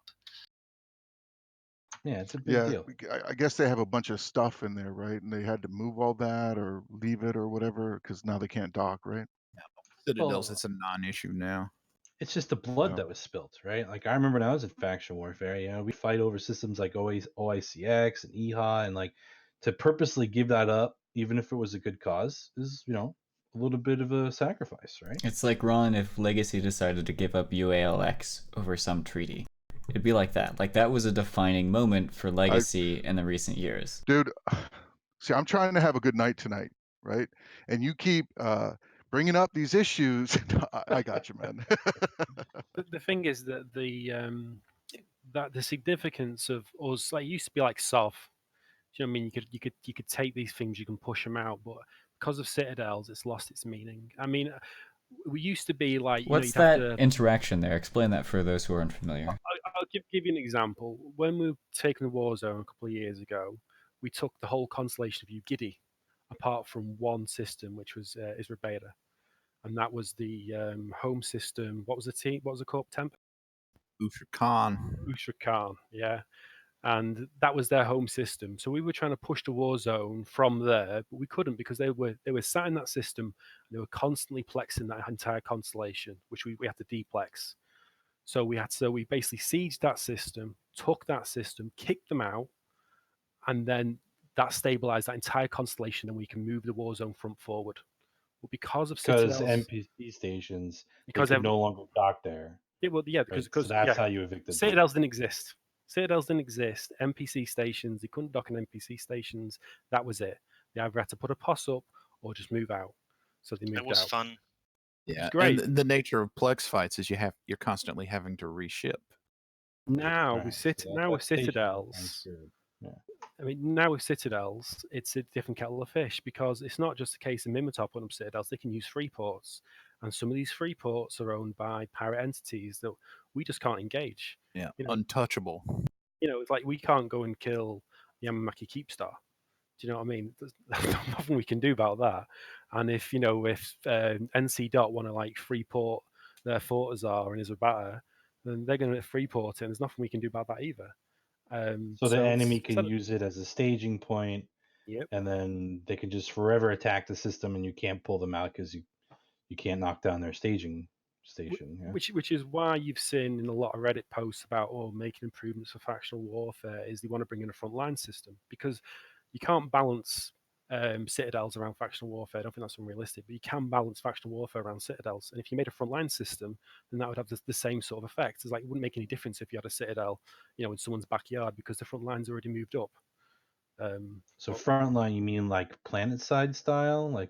Yeah, it's a big deal. I guess they have a bunch of stuff in there, right? And they had to move all that or leave it or whatever because now they can't dock, right? Citadels, it's a non-issue now. It's just the blood No. that was spilt, right? Like I remember when I was in faction warfare, we fight over systems like OICX and EHA, and like to purposely give that up, even if it was a good cause, is a little bit of a sacrifice, right? It's like Ron if Legacy decided to give up UALX over some treaty. It'd be like that. Like that was a defining moment for Legacy in the recent years. Dude, see, I'm trying to have a good night tonight, right? And you keep bringing up these issues. I got you, man. The thing is that the significance of us, like, it used to be like SOV. Do you know what I mean? You could take these things, you can push them out, but because of Citadels, it's lost its meaning. I mean, we used to be like, what's you'd that have to... interaction there? Explain that for those who are unfamiliar. I'll give you an example. When we were taking the war zone a couple of years ago, we took the whole constellation of Ugidi, apart from one system, which was Isra Beta, and that was the home system. What was the team? What was the corp temp? Ushra'Khan, yeah. And that was their home system. So we were trying to push the war zone from there, but we couldn't because they were sat in that system and they were constantly plexing that entire constellation, which we had to deplex. So we basically sieged that system, took that system, kicked them out, and then that stabilized that entire constellation, and we can move the war zone front forward. But because of Because Citadels, NPC stations, because they could no longer dock there. Yeah, well, yeah, Right? because So that's how you evicted them. Citadels didn't exist. Citadels didn't exist. NPC stations, they couldn't dock in NPC stations. That was it. They either had to put a POS up or just move out. So they moved out. It was fun. Yeah, great. and the nature of Plex fights is you're constantly having to reship. Now Right, with so now with that station Citadels, yeah. I mean, now with Citadels, it's a different kettle of fish because it's not just a case of Minmatar putting up Citadels. They can use free ports, and some of these free ports are owned by pirate entities that we just can't engage. Yeah, You know, untouchable. it's like we can't go and kill the Amarrica Keepstar. Do you know what I mean? There's nothing we can do about that. And if NC Dot want to like freeport their Fortizar and Isabata, then they're going to freeport it, and there's nothing we can do about that either. So the enemy it's can use it as a staging point, Yep. and then they can just forever attack the system, and you can't pull them out because you can't knock down their staging station. Yeah. Which is why you've seen in a lot of Reddit posts about making improvements for factional warfare is they want to bring in a frontline system, because you can't balance citadels around factional warfare. I don't think that's unrealistic, but you can balance factional warfare around citadels. And if you made a frontline system, then that would have the same sort of effect. It's like it wouldn't make any difference if you had a citadel, in someone's backyard, because the front line's already moved up. So frontline, you mean like planet side style, like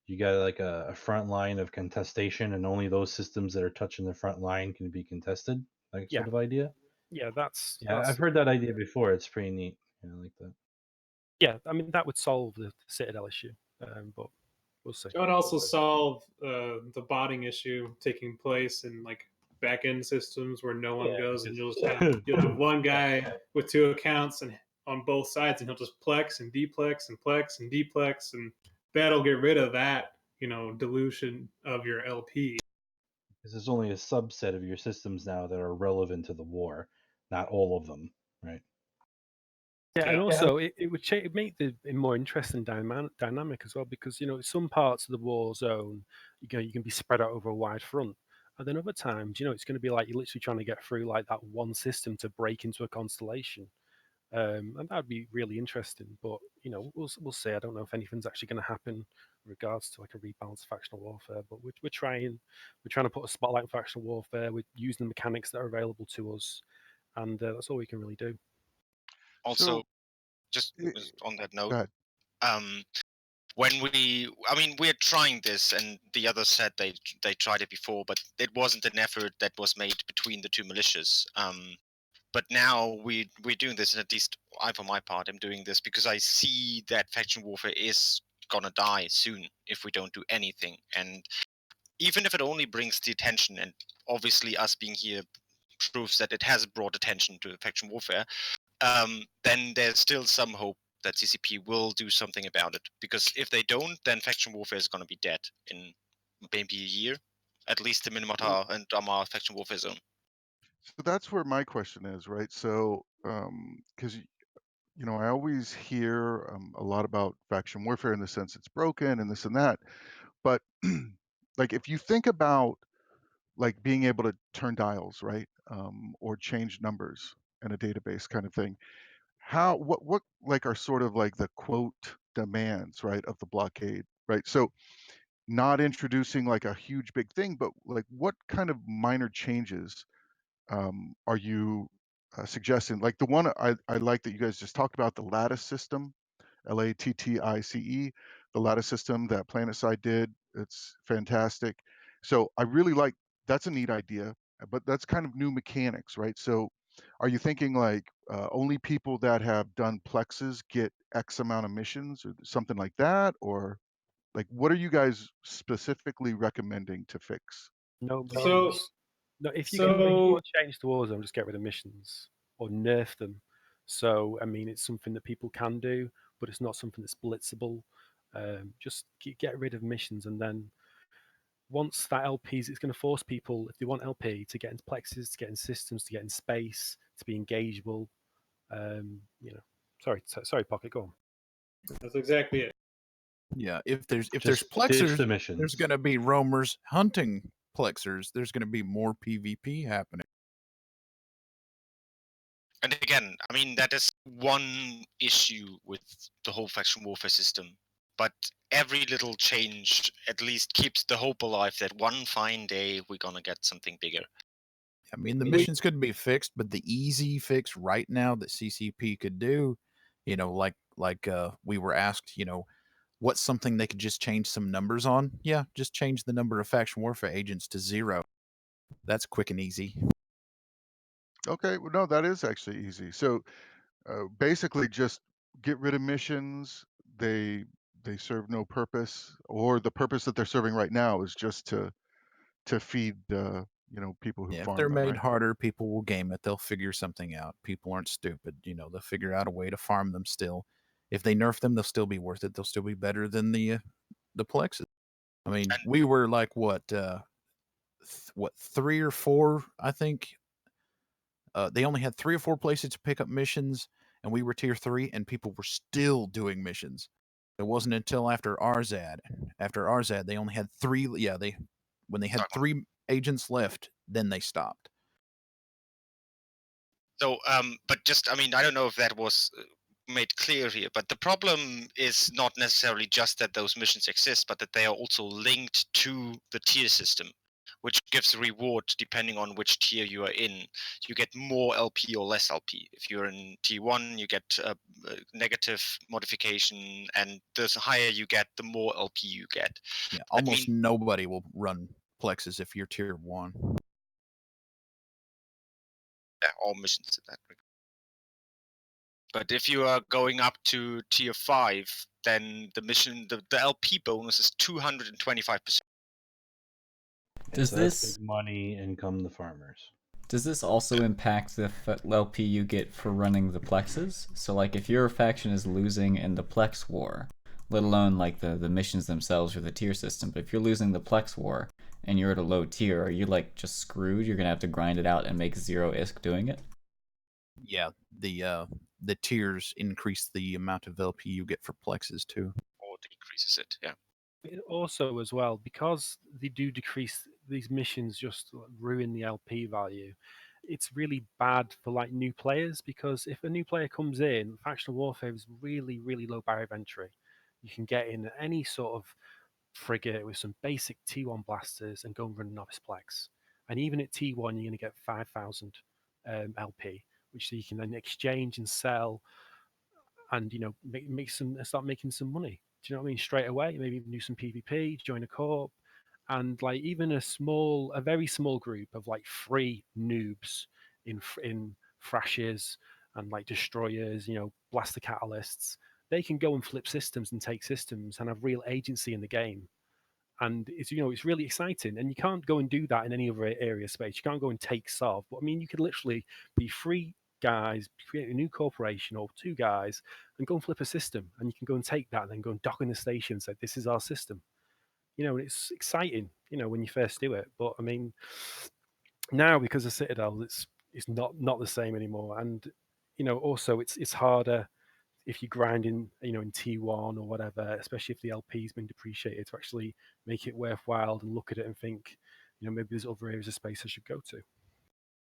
you got like a front line of contestation, and only those systems that are touching the front line can be contested, like Yeah. sort of idea. Yeah, that's I've heard that idea before. It's pretty neat. Yeah, I like that. Yeah, I mean that would solve the citadel issue, but we'll see. It would also solve the botting issue taking place in like back end systems where no one goes, and you'll have one guy with 2 accounts and on both sides, and he'll just plex and deplex and plex and deplex, and that'll get rid of that dilution of your LP. Because there's only a subset of your systems now that are relevant to the war, not all of them, right? Yeah, and also it would make the more interesting dynamic as well, because some parts of the war zone you can be spread out over a wide front, and then other times it's going to be like you're literally trying to get through like that one system to break into a constellation, and that would be really interesting. But we'll see. I don't know if anything's actually going to happen in regards to like a rebalanced factional warfare, but we're trying to put a spotlight on factional warfare. We're using the mechanics that are available to us, and that's all we can really do. Also, So, just on that note, go ahead. we're trying this, and the others said they tried it before, but it wasn't an effort that was made between the two militias. But now we're doing this, and at least I, for my part, am doing this because I see that faction warfare is gonna die soon if we don't do anything. And even if it only brings the attention, and obviously us being here proves that it has brought attention to faction warfare, then there's still some hope that CCP will do something about it. Because if they don't, then faction warfare is going to be dead in maybe a year. At least the Minmatar and Amarr faction warfare zone. So that's where my question is, right? So, because I always hear a lot about faction warfare in the sense it's broken and this and that, but like if you think about like being able to turn dials, right, or change numbers in a database kind of thing, what like are sort of like the quote demands, right, of the blockade, right? So not introducing like a huge big thing, but like what kind of minor changes are you suggesting? Like the one I like that you guys just talked about, the lattice system, LATTICE, the lattice system that PlanetSide did. It's fantastic. So I really like that's a neat idea, but that's kind of new mechanics, right? So are you thinking like only people that have done plexes get X amount of missions or something like that? Or like what are you guys specifically recommending to fix? No So, missions. No, if you so want to change the war zone, just get rid of missions or nerf them. So I mean, it's something that people can do, but it's not something that's blitzable. Just get rid of missions, and then once that LPs, it's going to force people, if they want LP, to get into plexes, to get in systems, to get in space, to be engageable. Sorry, Pocket, go on. that's exactly it. Yeah, if there's Just ditch plexers, the missions. there's going to be roamers hunting plexers. There's going to be more PvP happening. And again, I mean, that is one issue with the whole faction warfare system. But every little change at least keeps the hope alive that one fine day we're going to get something bigger. I mean, the missions could be fixed, but the easy fix right now that CCP could do, like we were asked, what's something they could just change some numbers on? Yeah, just change the number of faction warfare agents to 0. That's quick and easy. Okay, well, no, that is actually easy. So basically, just get rid of missions. They they serve no purpose, or the purpose that they're serving right now is just to feed people who Yeah, if farm they're them, made right? harder, people will game it. They'll figure something out. People aren't stupid. They'll figure out a way to farm them still. If they nerf them, they'll still be worth it. They'll still be better than the plexes. I mean, And we were like what 3 or 4, I think. They only had 3 or 4 places to pick up missions, and we were tier 3, and people were still doing missions. It wasn't until after Arzad. After Arzad, they only had 3. Yeah, when they had 3 agents left, then they stopped. So, but just, I mean, I don't know if that was made clear here, but the problem is not necessarily just that those missions exist, but that they are also linked to the tier system, which gives a reward depending on which tier you are in. You get more LP or less LP. If you're in T1, you get a negative modification, and the higher you get, the more LP you get. Yeah, That almost means nobody will run plexes if you're tier 1. all missions in that regard. But if you are going up to tier 5, then the LP bonus is 225%. Does so that's this big money, and come the farmers. Does this also impact the LP you get for running the plexes? So, like, if your faction is losing in the plex war, let alone like the missions themselves or the tier system, but if you're losing the plex war and you're at a low tier, are you like just screwed? You're gonna have to grind it out and make 0 ISK doing it? Yeah, the tiers increase the amount of LP you get for plexes too. Or decreases it, yeah. Also, as well, because they do decrease these missions, just ruin the LP value. It's really bad for like new players, because if a new player comes in, factional warfare is really, really low barrier of entry. You can get in any sort of frigate with some basic T1 blasters and go and run a novice plex. And even at T1, you're going to get 5,000 LP, which you can then exchange and sell, and start making some money. Do you know what I mean? Straight away, maybe even do some PvP, join a corp, and like even a very small group of like 3 noobs in thrashes and like destroyers, blaster catalysts, they can go and flip systems and take systems and have real agency in the game. And it's really exciting, and you can't go and do that in any other area of space. You can't go and take Sov, but I mean, you could literally be 3 guys, create a new corporation, or 2 guys, and go and flip a system, and you can go and take that and then go and dock in the station and say, this is our system. And it's exciting, when you first do it. But I mean, now because of Citadel, it's not the same anymore. And also it's harder if you grind in T1 or whatever, especially if the LP's been depreciated, to actually make it worthwhile and look at it and think, maybe there's other areas of space I should go to.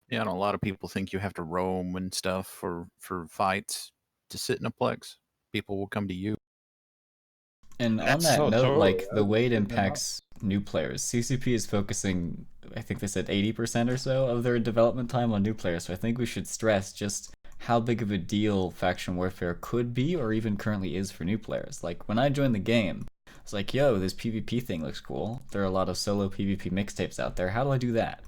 Yeah, and a lot of people think you have to roam and stuff for fights to sit in a plex. People will come to you. And on That's that Oh, note, totally. like the way it I've been impacts new players, CCP is focusing, I think they said 80% or so of their development time on new players. So I think we should stress just how big of a deal faction warfare could be, or even currently is, for new players. Like when I joined the game, it's like, yo, this PvP thing looks cool. There are a lot of solo PvP mixtapes out there. How do I do that?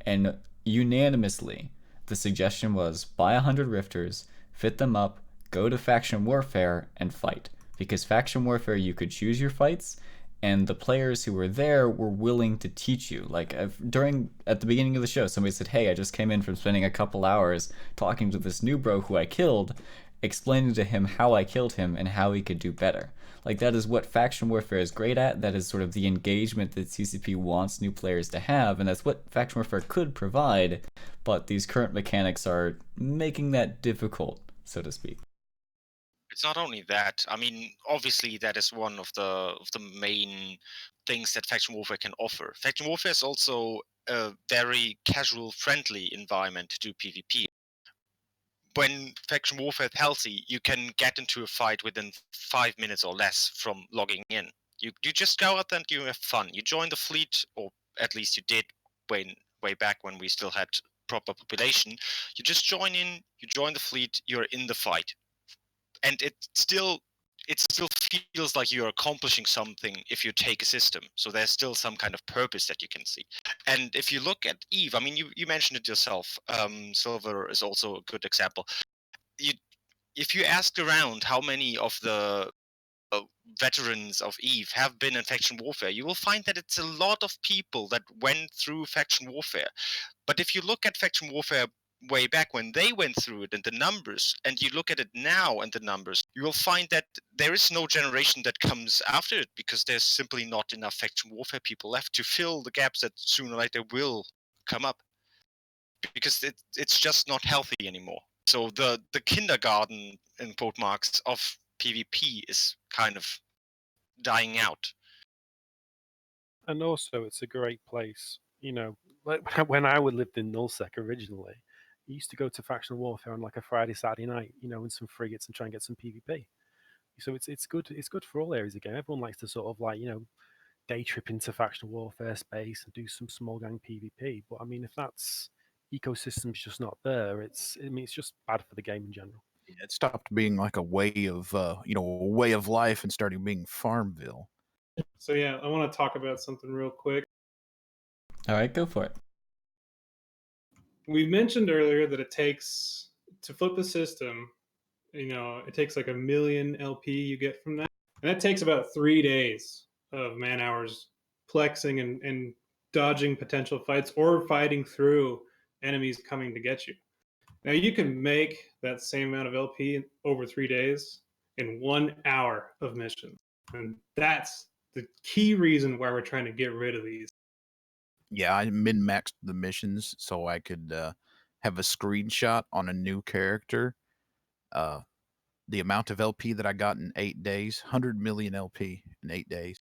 And unanimously, the suggestion was buy 100 rifters, fit them up, go to faction warfare, and fight. Because faction warfare, you could choose your fights, and the players who were there were willing to teach you. Like at the beginning of the show, somebody said, "Hey, I just came in from spending a couple hours talking to this new bro who I killed, explaining to him how I killed him and how he could do better." Like that is what faction warfare is great at. That is sort of the engagement that CCP wants new players to have, and that's what faction warfare could provide. But these current mechanics are making that difficult, so to speak. It's not only that. I mean, obviously, that is one of the main things that faction warfare can offer. Faction warfare is also a very casual, friendly environment to do PvP. When faction warfare is healthy, you can get into a fight within 5 minutes or less from logging in. You just go out and you have fun. You join the fleet, or at least you did way back when we still had proper population. You just join in, you join the fleet, you're in the fight. And it still feels like you're accomplishing something if you take a system. So there's still some kind of purpose that you can see. And if you look at Eve, I mean, you mentioned it yourself. Silver is also a good example. If you ask around how many of the veterans of EVE have been in faction warfare, you will find that it's a lot of people that went through faction warfare. But if you look at faction warfare way back when they went through it and the numbers, and you look at it now and the numbers, you will find that there is no generation that comes after it, because there's simply not enough faction warfare people left to fill the gaps that sooner or later will come up, because it's just not healthy anymore. So the kindergarten, in quote marks, of PvP is kind of dying out. And also, it's a great place. Like when I would lived in Nullsec originally, I used to go to factional warfare on like a Friday, Saturday night, in some frigates and try and get some PvP. So it's good. It's good for all areas of the game. Everyone likes to sort of like day trip into factional warfare space and do some small gang PvP. But I mean, if that's ecosystem's just not there, it's just bad for the game in general. It stopped being like a way of a way of life and starting being Farmville. So yeah, I want to talk about something real quick. All right, go for it. We mentioned earlier that it takes to flip the system, it takes like 1 million LP you get from that. And that takes about 3 days of man hours plexing and dodging potential fights or fighting through enemies coming to get you. Now you can make that same amount of LP over 3 days in 1 hour of missions. And that's the key reason why we're trying to get rid of these. Yeah, I min-maxed the missions so I could have a screenshot on a new character. The amount of LP that I got in 8 days, 100 million LP in 8 days.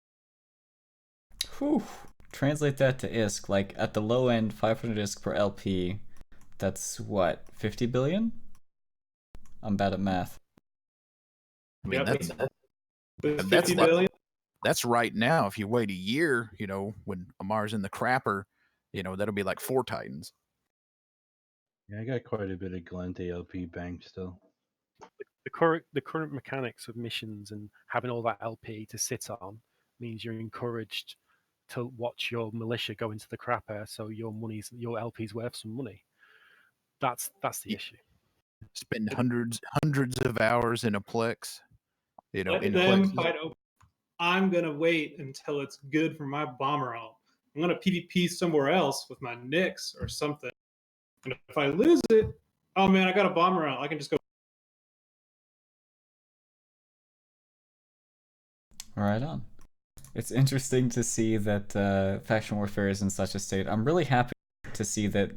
Whew. Translate that to ISK, like at the low end, 500 ISK per LP. That's what, 50 billion? I'm bad at math. I mean, Yep, that's 50 billion. That's right now. If you wait a year, when Amarr's in the crapper, that'll be like 4 Titans. Yeah, I got quite a bit of Galente LP bank still. The current mechanics of missions and having all that LP to sit on means you're encouraged to watch your militia go into the crapper, so your LP's worth some money. That's the issue. Spend hundreds of hours in a plex. Let in them plexes. fight over. I'm gonna wait until it's good for my bomber alt. I'm gonna PvP somewhere else with my Nyx or something. And if I lose it, oh man, I got a bomber alt. I can just go. Right on. It's interesting to see that faction warfare is in such a state. I'm really happy to see that,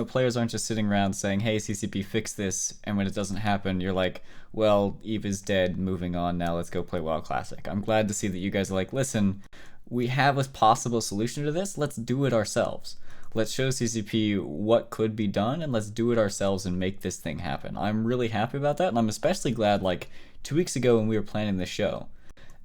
players aren't just sitting around saying, hey, CCP, fix this, and when it doesn't happen, you're like, well, Eve is dead, moving on, now let's go play WoW Classic. I'm glad to see that you guys are like, listen, we have a possible solution to this, let's do it ourselves. Let's show CCP what could be done, and let's do it ourselves and make this thing happen. I'm really happy about that, and I'm especially glad, like, 2 weeks ago when we were planning this show,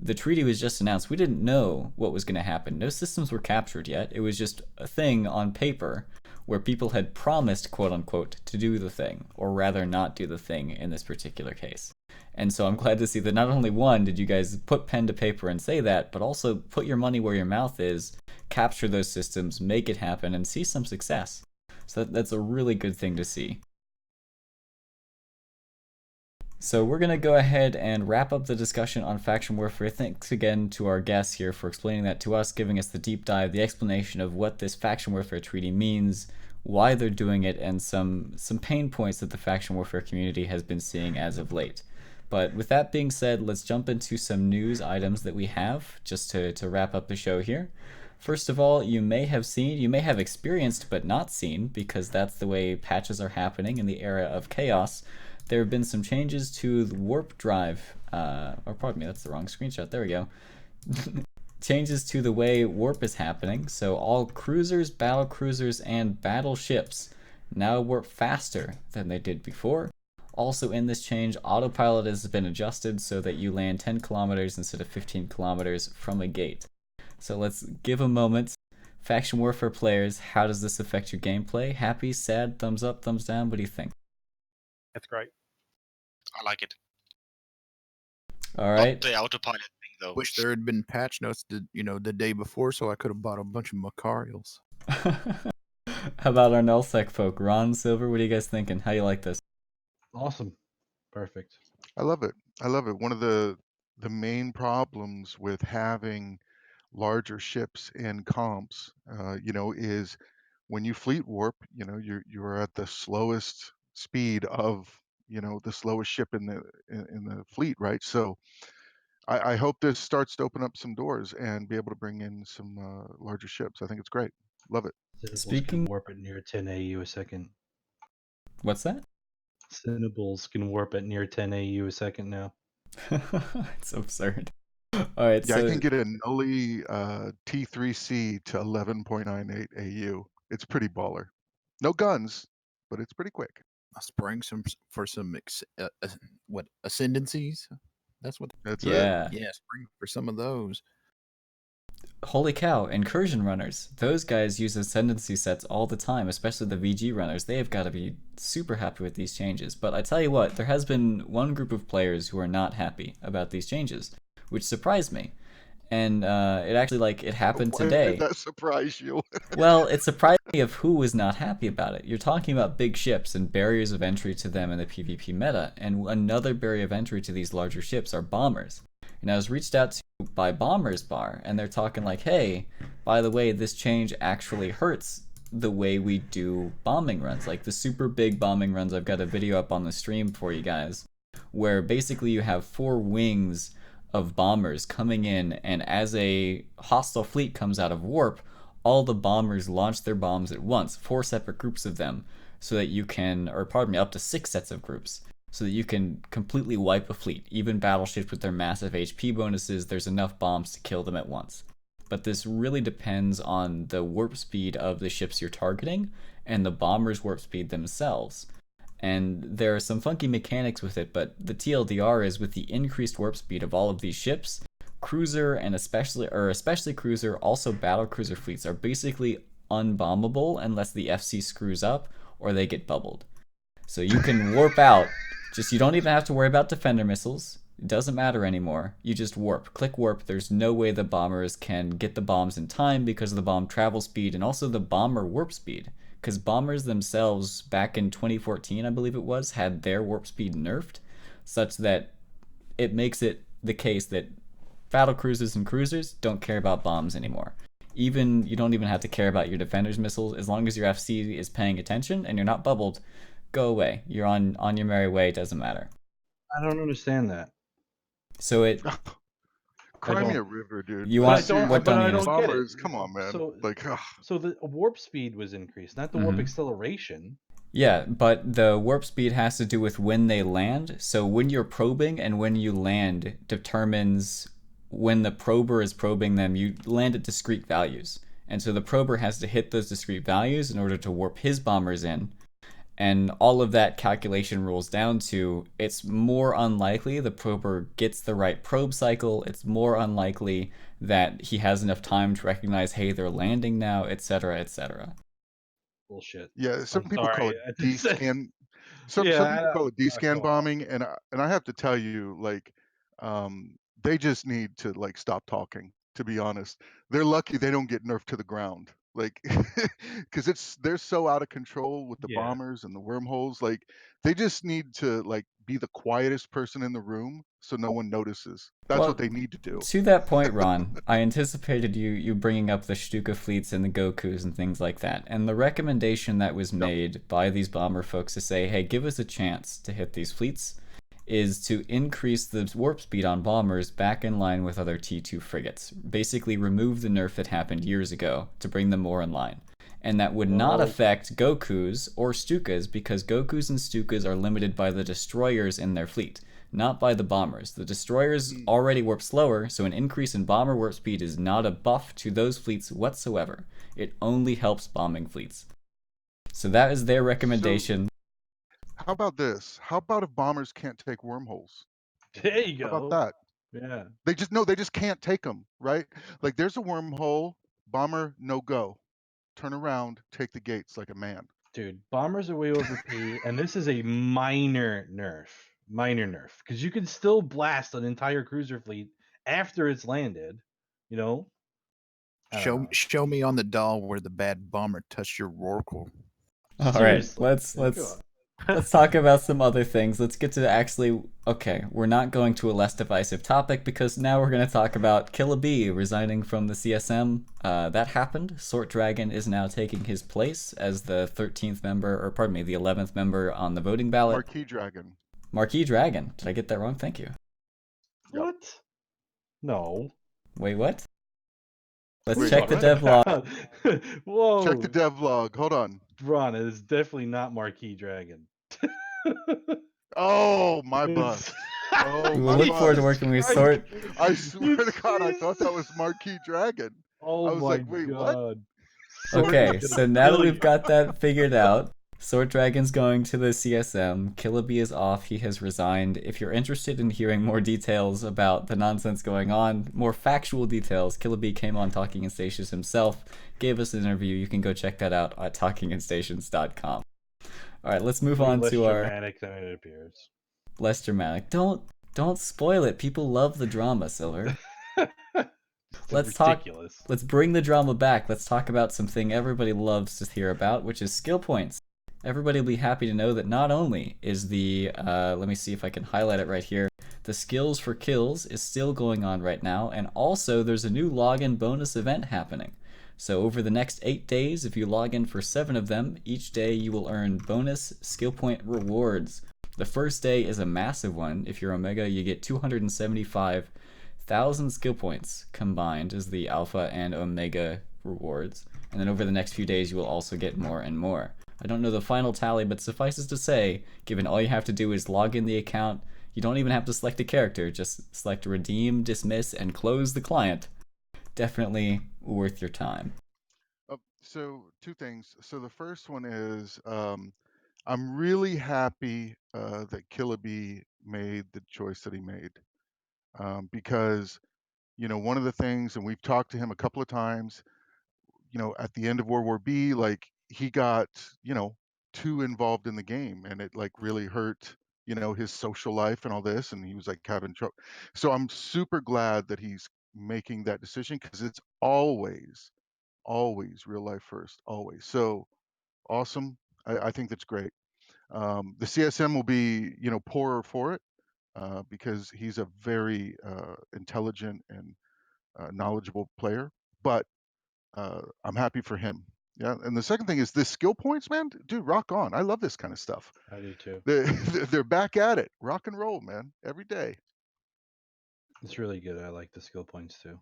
the treaty was just announced. We didn't know what was going to happen. No systems were captured yet. It was just a thing on paper where people had promised, quote unquote, to do the thing, or rather not do the thing in this particular case. And so I'm glad to see that not only one, did you guys put pen to paper and say that, but also put your money where your mouth is, capture those systems, make it happen, and see some success. So that's a really good thing to see. So we're going to go ahead and wrap up the discussion on faction warfare. Thanks again to our guests here for explaining that to us, giving us the deep dive, the explanation of what this faction warfare treaty means, why they're doing it, and some pain points that the faction warfare community has been seeing as of late. But with that being said, let's jump into some news items that we have just to wrap up the show here. First of all, you may have experienced but not seen, because that's the way patches are happening in the era of chaos. There have been some changes to the warp drive, or pardon me, that's the wrong screenshot, there we go. Changes to the way warp is happening, so all cruisers, battle cruisers, and battleships now warp faster than they did before. Also in this change, autopilot has been adjusted so that you land 10 kilometers instead of 15 kilometers from a gate. So let's give a moment. Faction warfare players, how does this affect your gameplay? Happy, sad, thumbs up, thumbs down, what do you think? That's great. I like it. All right. Not the autopilot thing, though. Wish there had been patch notes, the day before, so I could have bought a bunch of Macarials. How about our Nullsec folk? Ron, Silver, what are you guys thinking? How you like this? Awesome. Perfect. I love it. One of the the main problems with having larger ships in comps, is when you fleet warp, you're at the slowest speed of, the slowest ship in the fleet, right? So I hope this starts to open up some doors and be able to bring in some larger ships. I think it's great. Love it. Cinnables can warp at near 10 AU a second. What's that? Cinnables can warp at near 10 AU a second now. It's absurd. All right, Yeah, so I can get a Nully T3C to 11.98 AU. It's pretty baller. No guns, but it's pretty quick. I'll spring for some ascendancies. That's what. That's it. yeah. Yeah, spring for some of those. Holy cow, incursion runners. Those guys use ascendancy sets all the time, especially the VG runners. They have got to be super happy with these changes. But I tell you what, there has been one group of players who are not happy about these changes, which surprised me. And it actually, it happened Why today. did that surprise you? Well, it surprised me of who was not happy about it. You're talking about big ships and barriers of entry to them in the PvP meta, and another barrier of entry to these larger ships are bombers. And I was reached out to by Bombers Bar, and they're talking like, hey, by the way, this change actually hurts the way we do bombing runs. Like the super big bombing runs, I've got a video up on the stream for you guys, where basically you have 4 wings of bombers coming in, and as a hostile fleet comes out of warp, all the bombers launch their bombs at once, 4 separate groups of them, so that you can, or pardon me, up to 6 sets of groups, so that you can completely wipe a fleet. Even battleships with their massive HP bonuses, there's enough bombs to kill them at once. But this really depends on the warp speed of the ships you're targeting and the bombers' warp speed themselves. And there are some funky mechanics with it, but the TLDR is with the increased warp speed of all of these ships, cruiser and especially cruiser, also battle cruiser fleets are basically unbombable unless the FC screws up or they get bubbled. So you can warp out, you don't even have to worry about defender missiles. It doesn't matter anymore. You just warp. Click warp. There's no way the bombers can get the bombs in time because of the bomb travel speed and also the bomber warp speed. Because bombers themselves, back in 2014, I believe it was, had their warp speed nerfed, such that it makes it the case that battle cruisers and cruisers don't care about bombs anymore. You don't even have to care about your defender's missiles. As long as your FC is paying attention and you're not bubbled, go away. You're on your merry way. It doesn't matter. I don't understand that. So it. Cry me a river, dude. You want what don't you understand? Bombers, come on, man. So the warp speed was increased, not the warp acceleration. Yeah, but the warp speed has to do with when they land. So when you're probing and when you land determines when the prober is probing them, you land at discrete values. And so the prober has to hit those discrete values in order to warp his bombers in. And all of that calculation rolls down to it's more unlikely the prober gets the right probe cycle. It's more unlikely that he has enough time to recognize, hey, they're landing now, etc., etc. Bullshit. Yeah, some people call it D-scan. Some people call it D-scan bombing, and I have to tell you, they just need to stop talking. To be honest, they're lucky they don't get nerfed to the ground. Because they're so out of control with the bombers and the wormholes. They just need to be the quietest person in the room so no one notices. That's what they need to do. To that point, Ron, I anticipated you bringing up the Stuka fleets and the Gokus and things like that. And the recommendation that was made by these bomber folks to say, hey, give us a chance to hit these fleets, is to increase the warp speed on bombers back in line with other T2 frigates. Basically remove the nerf that happened years ago to bring them more in line. And that would not affect Gokus or Stukas, because Gokus and Stukas are limited by the destroyers in their fleet, not by the bombers. The destroyers already warp slower, so an increase in bomber warp speed is not a buff to those fleets whatsoever. It only helps bombing fleets. So that is their recommendation. How about this? How about if bombers can't take wormholes? There you go. How about that? Yeah. They just can't take them, right? There's a wormhole, bomber, no go. Turn around, take the gates like a man. Dude, bombers are way OP, and this is a minor nerf. Because you can still blast an entire cruiser fleet after it's landed, Show me on the doll where the bad bomber touched your rorqual. All right, let's let's talk about some other things. Let's get to actually. Okay, we're not going to a less divisive topic because now we're going to talk about Killa B resigning from the CSM. That happened. Sort Dragon is now taking his place as the 13th member, or pardon me, the 11th member on the voting ballot. Marquee Dragon. Marquee Dragon. Did I get that wrong? Thank you. Yep. What? No. Wait, what? Let's Wait, check the what? devlog. Whoa. Check the devlog. Hold on. Ron, it is definitely not Marquee Dragon. Oh, my It's- bust. Oh, We my will look forward to bust. working with Sort. I swear to It's- God, I thought that was Marquee Dragon. Oh I was my like, wait, what? god. Sword Okay, is so gonna now that kill we've you. got that figured out, Sword Dragon's going to the CSM, Killa B is off, he has resigned. If you're interested in hearing more details about the nonsense going on, more factual details, Killa B came on Talking in Stations himself, gave us an interview. You can go check that out at talkinginstations.com. Alright, let's move on less to our dramatic than it appears. less dramatic. Don't spoil it. People love the drama, Silver. It's Let's ridiculous. let's bring the drama back. Let's talk about something everybody loves to hear about, which is skill points. Everybody will be happy to know that not only is the let me see if I can highlight it right here. The skills for kills is still going on right now, and also there's a new login bonus event happening. So over the next 8 days, if you log in for 7 of them, each day you will earn bonus skill point rewards. The first day is a massive one. If you're Omega, you get 275,000 skill points combined as the Alpha and Omega rewards. And then over the next few days, you will also get more and more. I don't know the final tally, but suffices to say, given all you have to do is log in the account, you don't even have to select a character, just select redeem, dismiss, and close the client. Definitely worth your time. So, two things. So, the first one is I'm really happy that Killa B made the choice that he made because, one of the things, and we've talked to him a couple of times, at the end of World War B, like he got, too involved in the game and it like really hurt, his social life and all this. And he was like having trouble. So I'm super glad that he's making that decision because it's always, always real life first, always. So awesome. I think that's great. The CSM will be, poorer for it because he's a very intelligent and knowledgeable player. But I'm happy for him. Yeah, and the second thing is this skill points, man. Dude, rock on. I love this kind of stuff. I do too. They're back at it. Rock and roll, man. Every day. It's really good. I like the skill points too.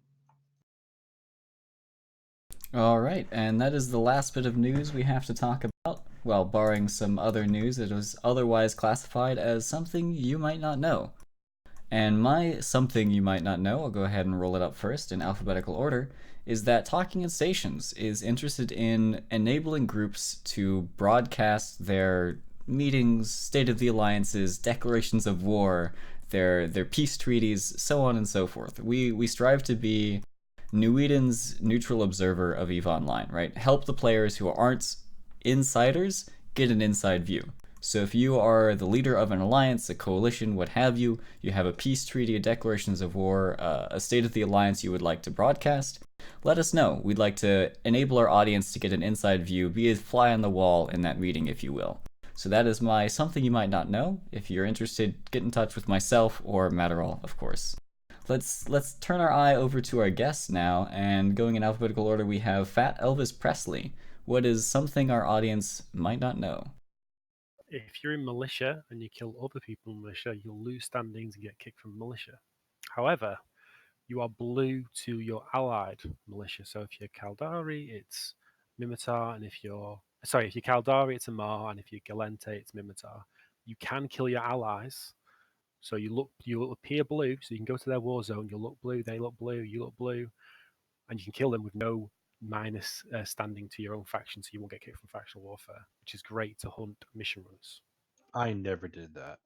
Alright, and that is the last bit of news we have to talk about. Well, barring some other news that was otherwise classified as something you might not know. And my something you might not know, I'll go ahead and roll it up first in alphabetical order, is that Talking in Stations is interested in enabling groups to broadcast their meetings, State of the Alliances, declarations of war, their peace treaties, so on and so forth. We strive to be New Eden's neutral observer of EVE Online, right? Help the players who aren't insiders get an inside view. So if you are the leader of an alliance, a coalition, what have you, you have a peace treaty, a declarations of war, a state of the alliance you would like to broadcast, let us know. We'd like to enable our audience to get an inside view, be a fly on the wall in that meeting, if you will. So that is my something you might not know. If you're interested, get in touch with myself or Matterall, of course. Let's turn our eye over to our guests now, and going in alphabetical order, we have Fat Elvis Presley. What is something our audience might not know? If you're in militia and you kill other people in militia, you'll lose standings and get kicked from militia. However, you are blue to your allied militia. So if you're Caldari, it's Minmatar, and if you're Caldari, it's Amarr, and if you're Galente, it's Minmatar. You can kill your allies. So you'll appear blue, so you can go to their war zone, you'll look blue, they look blue, you look blue, and you can kill them with no minus standing to your own faction, so you won't get kicked from factional warfare, which is great to hunt mission runners. I never did that.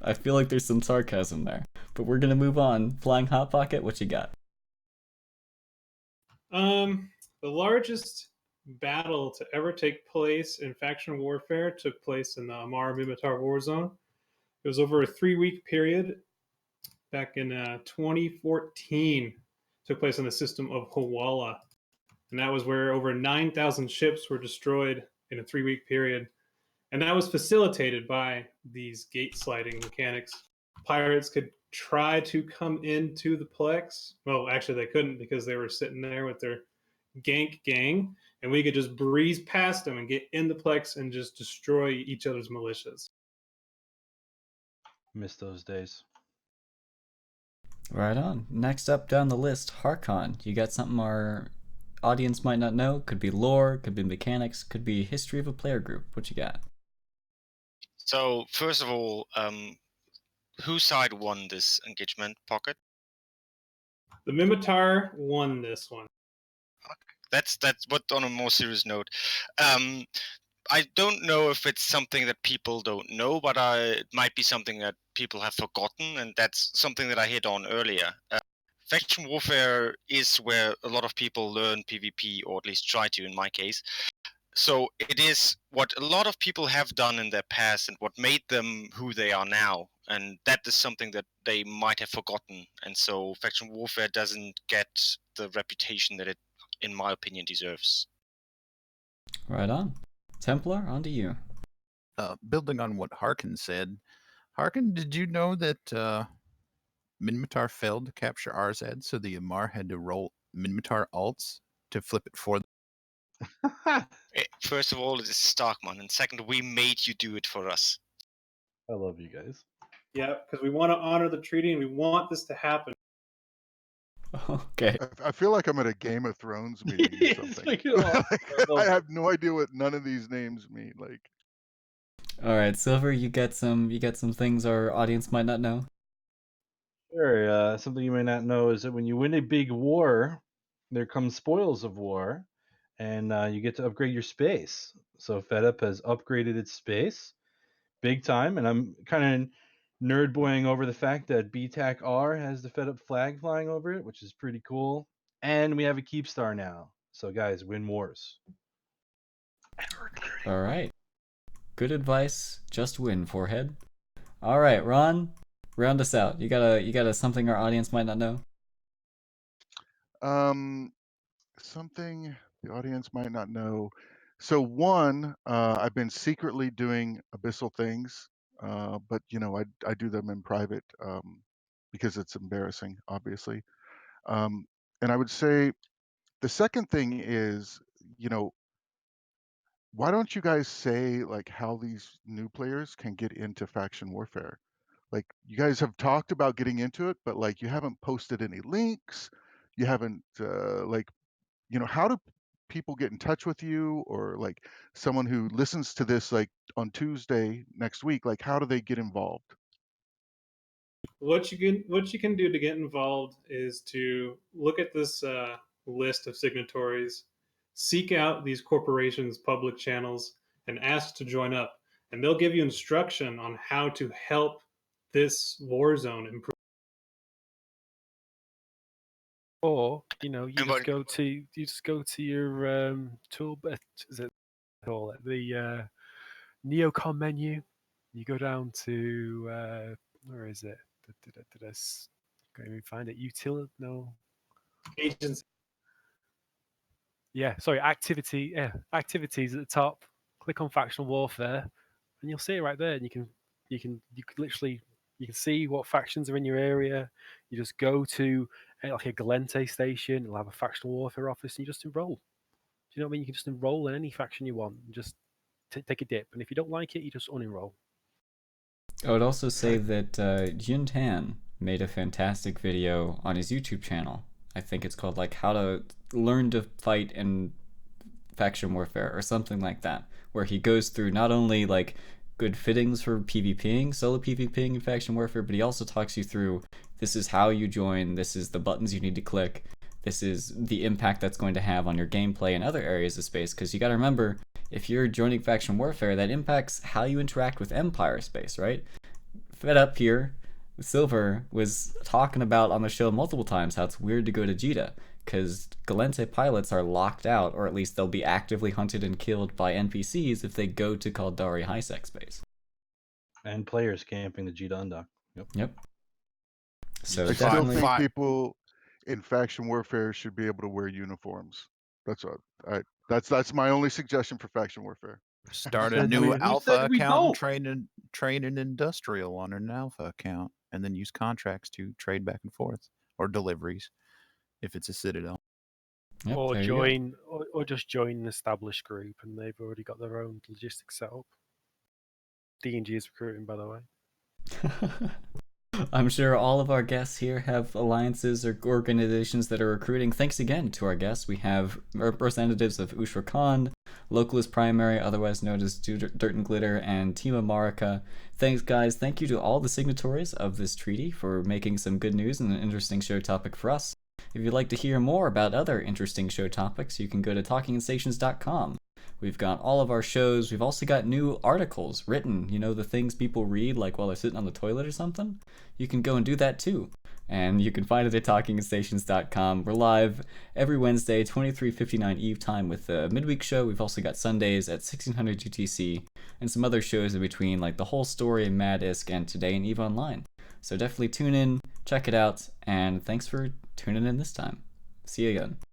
I feel like there's some sarcasm there, but we're gonna move on. Flyinghotpocket, what you got? The largest battle to ever take place in faction warfare took place in the Amarr Militia war zone. It was over a 3-week period back in 2014. Took place on the system of Hawala, and that was where over 9,000 ships were destroyed in a 3-week period. And that was facilitated by these gate sliding mechanics. Pirates could try to come into the Plex. Well, actually, they couldn't because they were sitting there with their gank gang, and we could just breeze past them and get in the Plex and just destroy each other's militias. Miss those days. Right on. Next up down the list, Harkon. You got something our audience might not know? Could be lore, could be mechanics, could be history of a player group. What you got? So first of all, whose side won this engagement, Pocket? The Minmatar won this one. That's what. On a more serious note, I don't know if it's something that people don't know, but it might be something that people have forgotten, and that's something that I hit on earlier. Faction warfare is where a lot of people learn PvP, or at least try to, in my case. So it is what a lot of people have done in their past and what made them who they are now. And that is something that they might have forgotten. And so faction warfare doesn't get the reputation that it, in my opinion, deserves. Right on. Templar, on to you. Building on what Harkon said, Harkon, did you know that Minmatar failed to capture RZ, so the Amarr had to roll Minmatar alts to flip it for them? First of all, it is Starkman, and second, we made you do it for us. I love you guys. Yeah, because we want to honor the treaty and we want this to happen. Okay. I feel like I'm at a Game of Thrones meeting or something. I have no idea what none of these names mean. Like, all right, Silver, you get some things our audience might not know. Sure. Something you may not know is that when you win a big war, there comes spoils of war, and you get to upgrade your space. So FedUp has upgraded its space big time, and I'm kind of nerd boying over the fact that BTAC R has the FedUp flag flying over it, which is pretty cool. And we have a keep star now. So guys, win wars. All right. Good advice. Just win, forehead. All right, Ron, round us out. You got a something our audience might not know? something the audience might not know. So one, I've been secretly doing abyssal things, but I do them in private because it's embarrassing, obviously. And I would say the second thing is, why don't you guys say like how these new players can get into faction warfare? Like you guys have talked about getting into it, but like you haven't posted any links. You haven't how do people get in touch with you, or like someone who listens to this like on Tuesday next week, like how do they get involved? What you can do to get involved is to look at this list of signatories, seek out these corporations' public channels, and ask to join up. And they'll give you instruction on how to help this war zone improve. Or you just go to your tool. Is it call it the neocon menu? You go down to where is it? Can't even find it. Utility? No. Agents. Yeah, sorry. Activity. Yeah, activities at the top. Click on factional warfare, and you'll see it right there. And you can literally see what factions are in your area. You just go to like a Galente station. It'll have a factional warfare office, and you just enroll. Do you know what I mean? You can just enroll in any faction you want, and just take a dip. And if you don't like it, you just unenroll. I would also say that Jun Tan made a fantastic video on his YouTube channel. I think it's called like how to learn to fight in faction warfare or something like that, where he goes through not only like good fittings for PvPing, solo PvPing in faction warfare, but he also talks you through this is how you join, this is the buttons you need to click, this is the impact that's going to have on your gameplay and other areas of space, because you got to remember, if you're joining faction warfare, that impacts how you interact with Empire space, right? Fed up here, Silver was talking about on the show multiple times how it's weird to go to Jita, because Galente pilots are locked out, or at least they'll be actively hunted and killed by NPCs if they go to Caldari high-sec space. And players camping the Jita undock. Yep. So I still definitely, think people in faction warfare should be able to wear uniforms. That's my only suggestion for faction warfare. Start a said new we- who alpha said we account don't? and train an industrial on an alpha account, and then use contracts to trade back and forth or deliveries if it's a citadel. Yep, or there you go. join, or just join an established group, and they've already got their own logistics set up. D&G is recruiting, by the way. I'm sure all of our guests here have alliances or organizations that are recruiting. Thanks again to our guests. We have representatives of Ushra'Khan, Localist Primary, otherwise known as Dirt and Glitter, and Team Amarrica. Thanks, guys. Thank you to all the signatories of this treaty for making some good news and an interesting show topic for us. If you'd like to hear more about other interesting show topics, you can go to talkingstations.com. We've got all of our shows. We've also got new articles written, the things people read like while they're sitting on the toilet or something. You can go and do that too. And you can find it at talkingstations.com. We're live every Wednesday, 23:59 Eve time with the midweek show. We've also got Sundays at 1600 UTC and some other shows in between like The Whole Story and Mad Isk and Today and Eve Online. So definitely tune in, check it out, and thanks for tuning in this time. See you again.